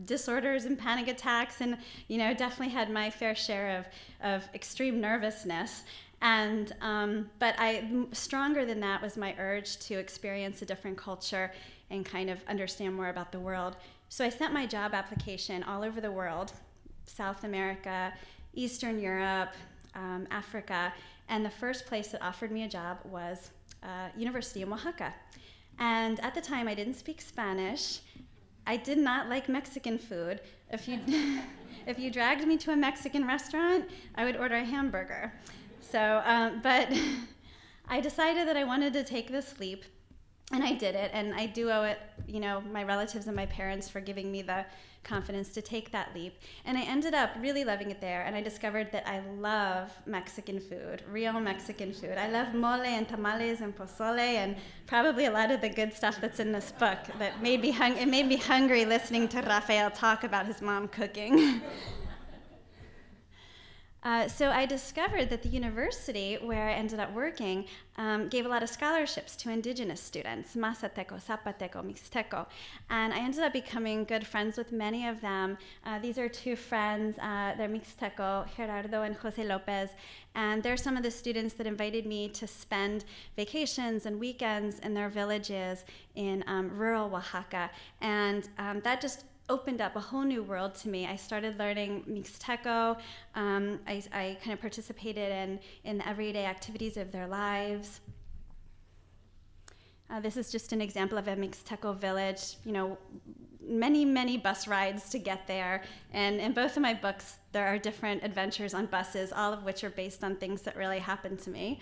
disorders and panic attacks, and definitely had my fair share of extreme nervousness. And but stronger than that was my urge to experience a different culture and kind of understand more about the world. So I sent my job application all over the world, South America, Eastern Europe, Africa, and the first place that offered me a job was University in Oaxaca. And at the time, I didn't speak Spanish. I did not like Mexican food. If you dragged me to a Mexican restaurant, I would order a hamburger. So, but I decided that I wanted to take this leap, and I did it. And I do owe it, my relatives and my parents for giving me the confidence to take that leap. And I ended up really loving it there, and I discovered that I love Mexican food, real Mexican food. I love mole and tamales and pozole and probably a lot of the good stuff that's in this book that made me hungry listening to Rafael talk about his mom cooking. So I discovered that the university where I ended up working gave a lot of scholarships to indigenous students, Mazateco, Zapateco, Mixteco, and I ended up becoming good friends with many of them. These are two friends, they're Mixteco, Gerardo and Jose Lopez, and they're some of the students that invited me to spend vacations and weekends in their villages in rural Oaxaca, and that just opened up a whole new world to me. I started learning Mixteco. I kind of participated in the everyday activities of their lives. This is just an example of a Mixteco village. Many, many bus rides to get there. And in both of my books, there are different adventures on buses, all of which are based on things that really happened to me.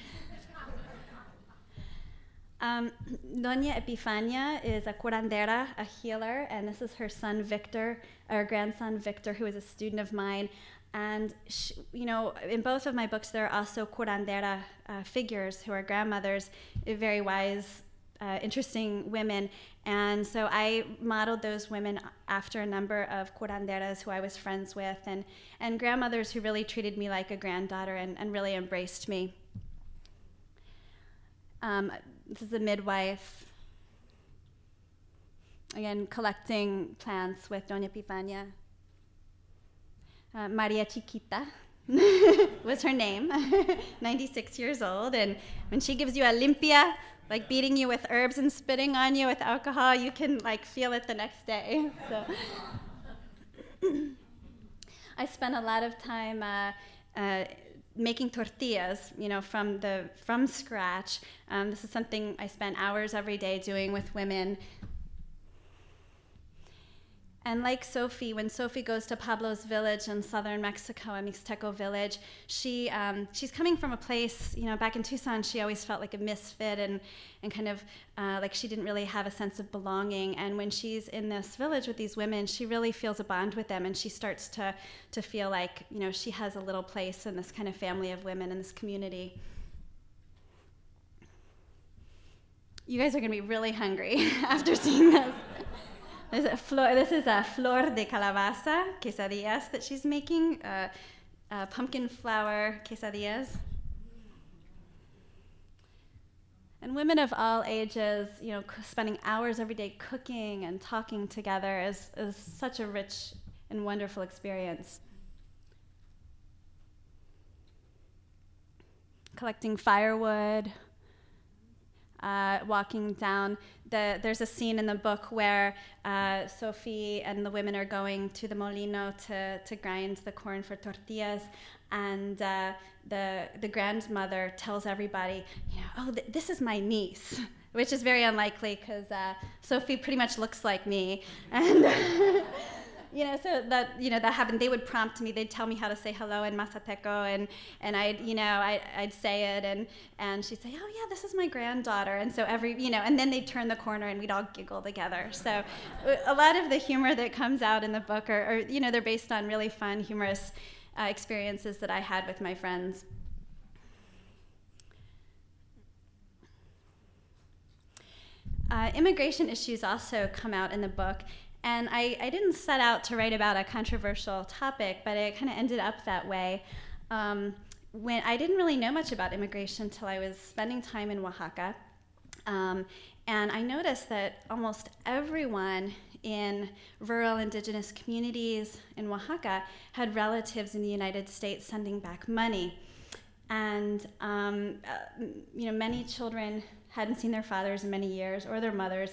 Doña Epifania is a curandera, a healer, and this is her son Victor, or grandson Victor, who is a student of mine. And she, in both of my books, there are also curandera figures who are grandmothers, very wise, interesting women. And so I modeled those women after a number of curanderas who I was friends with, and grandmothers who really treated me like a granddaughter and really embraced me. This is a midwife, again, collecting plants with Doña Epifania. Maria Chiquita was her name, 96 years old, and when she gives you a limpia, like beating you with herbs and spitting on you with alcohol, you can feel it the next day. So I spent a lot of time making tortillas, from scratch. This is something I spent hours every day doing with women. And like Sophie, when Sophie goes to Pablo's village in southern Mexico, a Mixteco village, she's coming from a place, back in Tucson, she always felt like a misfit and kind of like she didn't really have a sense of belonging. And when she's in this village with these women, she really feels a bond with them, and she starts to feel like, she has a little place in this kind of family of women in this community. You guys are going to be really hungry after seeing this. This is a flor de calabaza quesadillas that she's making, pumpkin flour quesadillas. And women of all ages, spending hours every day cooking and talking together is such a rich and wonderful experience. Collecting firewood, walking down. There's a scene in the book where Sophie and the women are going to the molino to grind the corn for tortillas, and the grandmother tells everybody, this is my niece, which is very unlikely because Sophie pretty much looks like me, and so that happened. They would prompt me. They'd tell me how to say hello in Mazateco, and I'd say it, and she'd say, oh yeah, this is my granddaughter, and so and then they'd turn the corner and we'd all giggle together. So a lot of the humor that comes out in the book are they're based on really fun, humorous experiences that I had with my friends. Immigration issues also come out in the book. And I didn't set out to write about a controversial topic, but it kind of ended up that way. When I didn't really know much about immigration until I was spending time in Oaxaca. And I noticed that almost everyone in rural indigenous communities in Oaxaca had relatives in the United States sending back money. And many children hadn't seen their fathers in many years, or their mothers.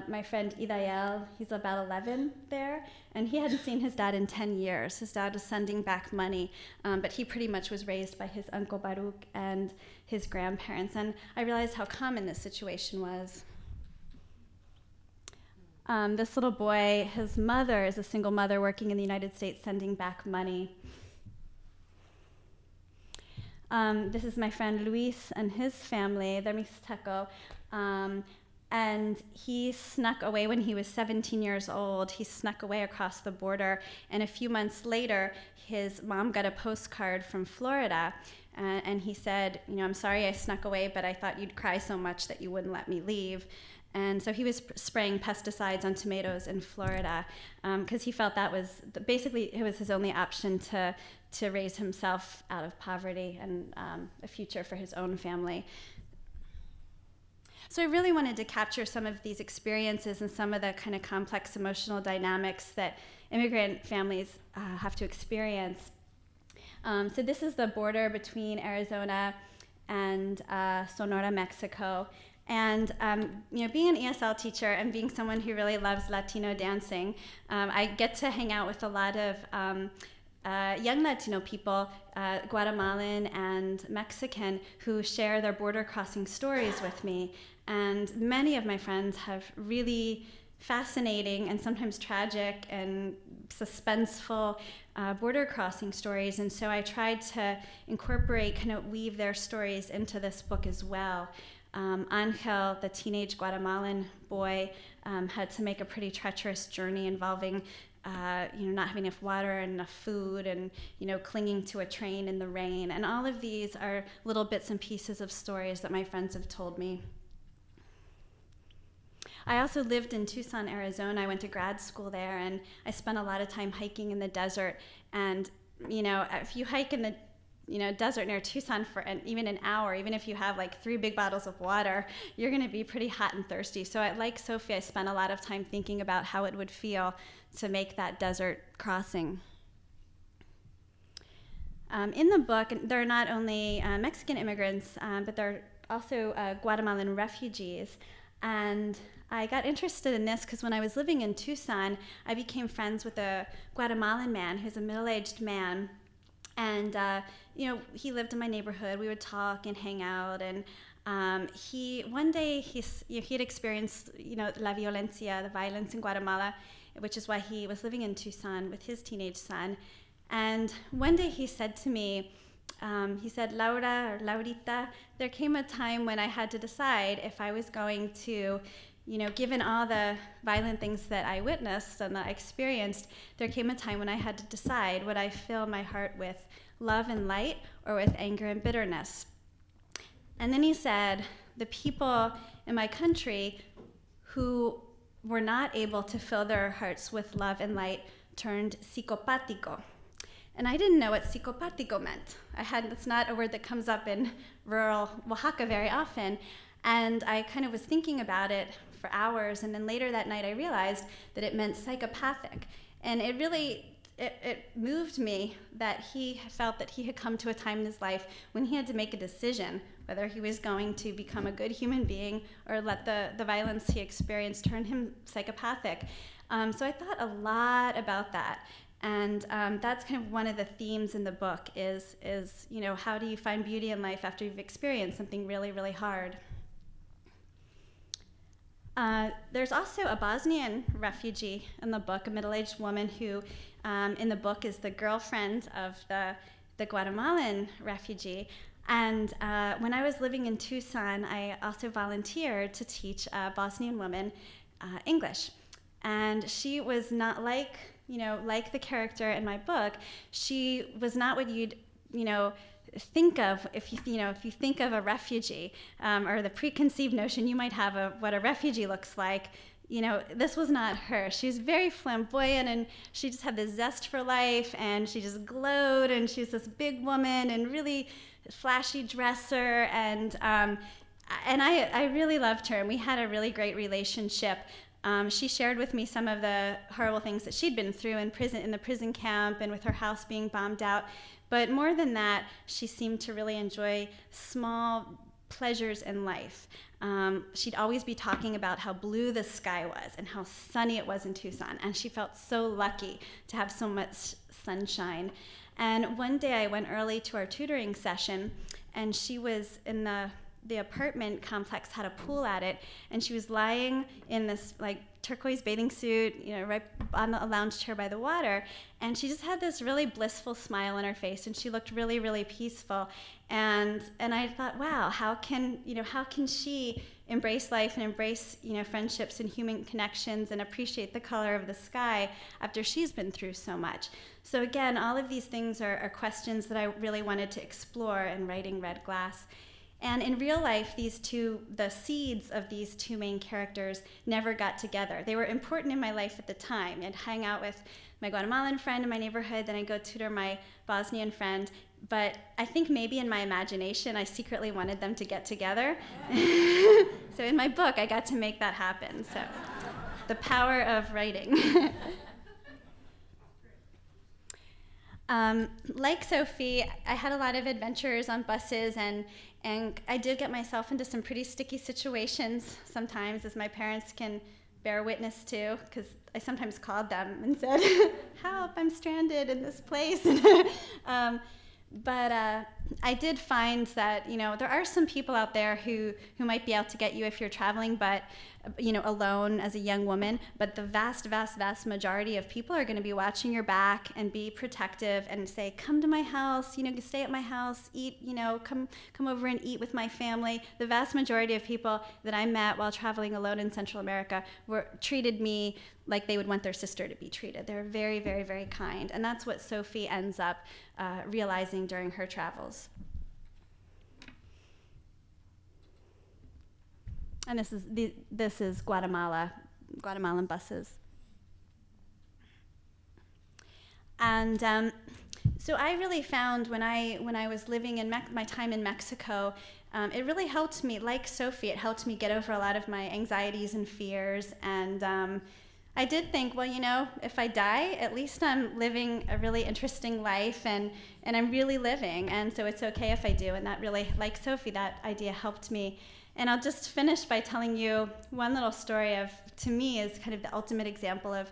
My friend Idael, he's about 11 there, and he hadn't seen his dad in 10 years. His dad was sending back money, but he pretty much was raised by his Uncle Baruch and his grandparents. And I realized how common this situation was. This little boy, his mother is a single mother working in the United States sending back money. This is my friend Luis and his family. They're Mixteco. And he snuck away when he was 17 years old. He snuck away across the border. And a few months later, his mom got a postcard from Florida. And he said, I'm sorry I snuck away, but I thought you'd cry so much that you wouldn't let me leave. And so he was spraying pesticides on tomatoes in Florida because he felt that was basically it was his only option to raise himself out of poverty and a future for his own family. So I really wanted to capture some of these experiences and some of the kind of complex emotional dynamics that immigrant families have to experience. So this is the border between Arizona and Sonora, Mexico. And being an ESL teacher and being someone who really loves Latino dancing, I get to hang out with a lot of young Latino people, Guatemalan and Mexican, who share their border crossing stories with me. And many of my friends have really fascinating and sometimes tragic and suspenseful border crossing stories. And so I tried to incorporate, kind of weave their stories into this book as well. Angel, the teenage Guatemalan boy, had to make a pretty treacherous journey involving not having enough water and enough food and, clinging to a train in the rain. And all of these are little bits and pieces of stories that my friends have told me. I also lived in Tucson, Arizona. I went to grad school there, and I spent a lot of time hiking in the desert. And, if you hike in the desert near Tucson for even an hour, even if you have like 3 big bottles of water, you're going to be pretty hot and thirsty. So like Sophie, I spent a lot of time thinking about how it would feel to make that desert crossing. In the book, there are not only Mexican immigrants, but there are also Guatemalan refugees. And I got interested in this because when I was living in Tucson, I became friends with a Guatemalan man who's a middle-aged man. And, he lived in my neighborhood. We would talk and hang out. And one day he had experienced, la violencia, the violence in Guatemala, which is why he was living in Tucson with his teenage son. And one day he said to me, Laura or Laurita, there came a time when I had to decide if I was going to, given all the violent things that I witnessed and that I experienced, there came a time when I had to decide, would I fill my heart with love and light or with anger and bitterness? And then he said, the people in my country who were not able to fill their hearts with love and light turned psicopático. And I didn't know what psicopático meant. It's not a word that comes up in rural Oaxaca very often. And I kind of was thinking about it for hours, and then later that night I realized that it meant psychopathic. And it really, it moved me that he felt that he had come to a time in his life when he had to make a decision whether he was going to become a good human being or let the violence he experienced turn him psychopathic. So I thought a lot about that. And that's kind of one of the themes in the book is how do you find beauty in life after you've experienced something really, really hard? There's also a Bosnian refugee in the book, a middle-aged woman who in the book is the girlfriend of the Guatemalan refugee. And when I was living in Tucson, I also volunteered to teach a Bosnian woman English. And she was not like the character in my book. She was not what you'd, think of if you think of a refugee, or the preconceived notion you might have of what a refugee looks like. This was not her. She was very flamboyant, and she just had this zest for life, and she just glowed, and she was this big woman and really flashy dresser, and and I really loved her, and we had a really great relationship. She shared with me some of the horrible things that she'd been through in the prison camp, and with her house being bombed out. But more than that, she seemed to really enjoy small pleasures in life. She'd always be talking about how blue the sky was and how sunny it was in Tucson, and she felt so lucky to have so much sunshine. And one day I went early to our tutoring session, and she was in the apartment complex had a pool at it, and she was lying in this like turquoise bathing suit, you know, right on a lounge chair by the water, and she just had this really blissful smile on her face, and she looked really, really peaceful. And I thought, wow, how can she embrace life and embrace, you know, friendships and human connections and appreciate the color of the sky after she's been through so much? So again, all of these things are questions that I really wanted to explore in writing Red Glass. And in real life, the seeds of these two main characters never got together. They were important in my life at the time. I'd hang out with my Guatemalan friend in my neighborhood, then I'd go tutor my Bosnian friend. But I think maybe in my imagination, I secretly wanted them to get together. So in my book, I got to make that happen. So the power of writing. Like Sophie, I had a lot of adventures on buses, and I did get myself into some pretty sticky situations sometimes, as my parents can bear witness to, because I sometimes called them and said, help, I'm stranded in this place. But I did find that, you know, there are some people out there who might be out to get you if you're traveling, but, you know, alone as a young woman. But the vast, vast, vast majority of people are going to be watching your back and be protective and say, come to my house, you know, stay at my house, eat, you know, come over and eat with my family. The vast majority of people that I met while traveling alone in Central America treated me like they would want their sister to be treated. They're very, very, very kind. And that's what Sophie ends up realizing during her travels. And this is Guatemalan buses. And so I really found when I was living in my time in Mexico, it really helped me, like Sophie, it helped me get over a lot of my anxieties and fears. And I did think, well, you know, if I die, at least I'm living a really interesting life, and I'm really living, and so it's okay if I do. And that really, like Sophie, that idea helped me. And I'll just finish by telling you one little story of, to me, is kind of the ultimate example of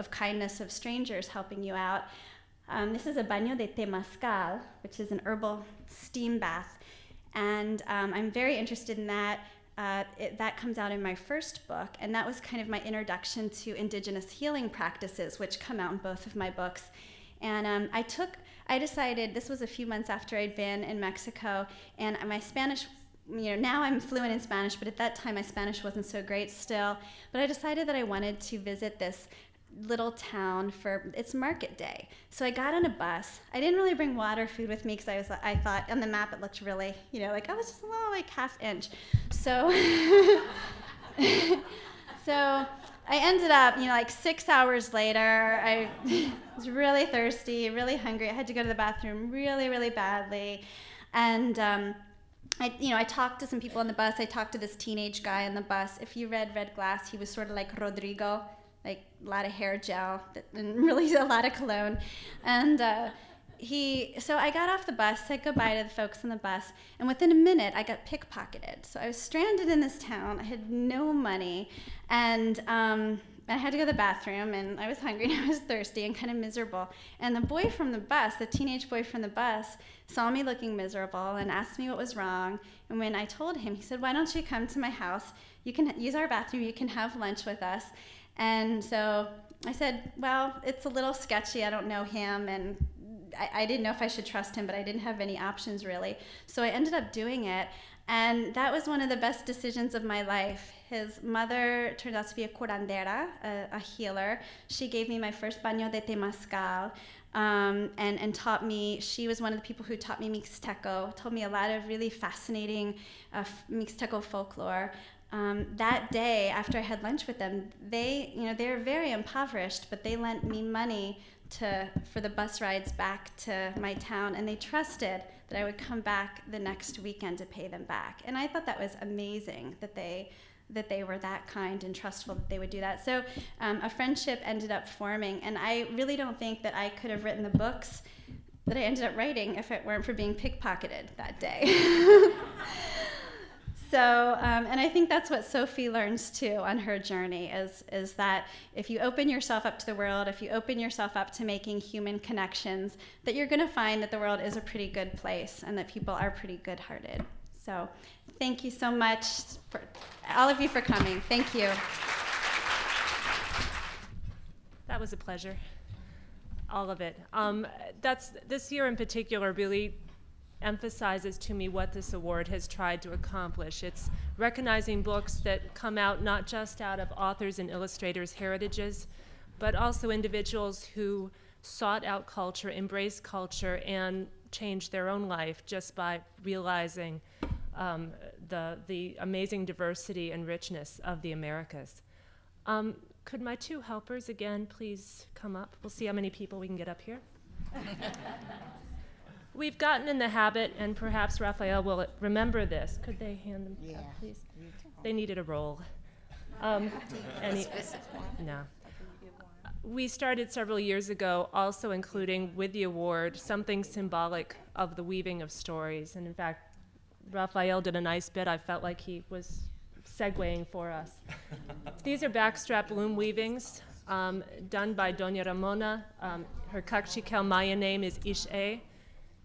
kindness, of strangers helping you out. This is a baño de temazcal, which is an herbal steam bath. And I'm very interested in that. That comes out in my first book, and that was kind of my introduction to indigenous healing practices, which come out in both of my books. And I decided, this was a few months after I'd been in Mexico, and my Spanish, you know, now I'm fluent in Spanish, but at that time my Spanish wasn't so great still. But I decided that I wanted to visit this little town for its market day. So I got on a bus. I didn't really bring water or food with me because I thought on the map it looked really, you know, like I was just a little like half inch. So so I ended up, you know, like 6 hours later, I was really thirsty, really hungry. I had to go to the bathroom really, really badly. And I talked to some people on the bus. I talked to this teenage guy on the bus. If you read Red Glass, he was sort of like Rodrigo, like a lot of hair gel and really a lot of cologne. And so I got off the bus, said goodbye to the folks on the bus, and within a minute I got pickpocketed. So I was stranded in this town. I had no money, and I had to go to the bathroom, and I was hungry and I was thirsty and kind of miserable. And the boy from the bus, the teenage boy from the bus, saw me looking miserable and asked me what was wrong. And when I told him, he said, why don't you come to my house? You can use our bathroom, you can have lunch with us. And so I said, well, it's a little sketchy, I don't know him, and I didn't know if I should trust him, but I didn't have any options really. So I ended up doing it, and that was one of the best decisions of my life. His mother turned out to be a curandera, a healer. She gave me my first baño de temazcal, and taught me, she was one of the people who taught me Mixteco, told me a lot of really fascinating Mixteco folklore. That day, after I had lunch with them, they were very impoverished, but they lent me money for the bus rides back to my town, and they trusted that I would come back the next weekend to pay them back. And I thought that was amazing that they were that kind and trustful that they would do that. So a friendship ended up forming, and I really don't think that I could have written the books that I ended up writing if it weren't for being pickpocketed that day. So, and I think that's what Sophie learns too on her journey, is that if you open yourself up to the world, if you open yourself up to making human connections, that you're going to find that the world is a pretty good place and that people are pretty good-hearted. So thank you so much, for all of you, for coming. Thank you. That was a pleasure. All of it. This year in particular really emphasizes to me what this award has tried to accomplish. It's recognizing books that come out not just out of authors and illustrators' heritages, but also individuals who sought out culture, embraced culture, and changed their own life just by realizing the amazing diversity and richness of the Americas. Could my two helpers again please come up? We'll see how many people we can get up here. We've gotten in the habit, and perhaps Raphael will remember this. Could they hand them up, please? They needed a roll. No. We started several years ago also including with the award something symbolic of the weaving of stories. And in fact, Raphael did a nice bit. I felt like he was segueing for us. These are backstrap loom weavings done by Doña Ramona. Her Cachiquel Maya name is Ishe,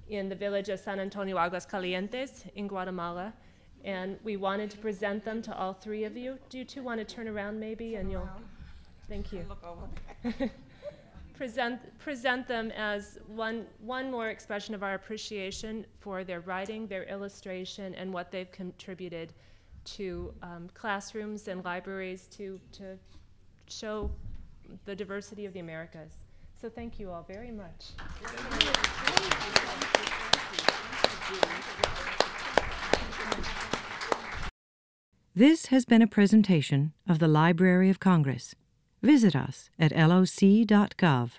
in the village of San Antonio Aguascalientes in Guatemala. And we wanted to present them to all three of you. Do you two want to turn around maybe? And you'll, thank you. present them as one more expression of our appreciation for their writing, their illustration, and what they've contributed to classrooms and libraries to show the diversity of the Americas. So thank you all very much. This has been a presentation of the Library of Congress. Visit us at loc.gov.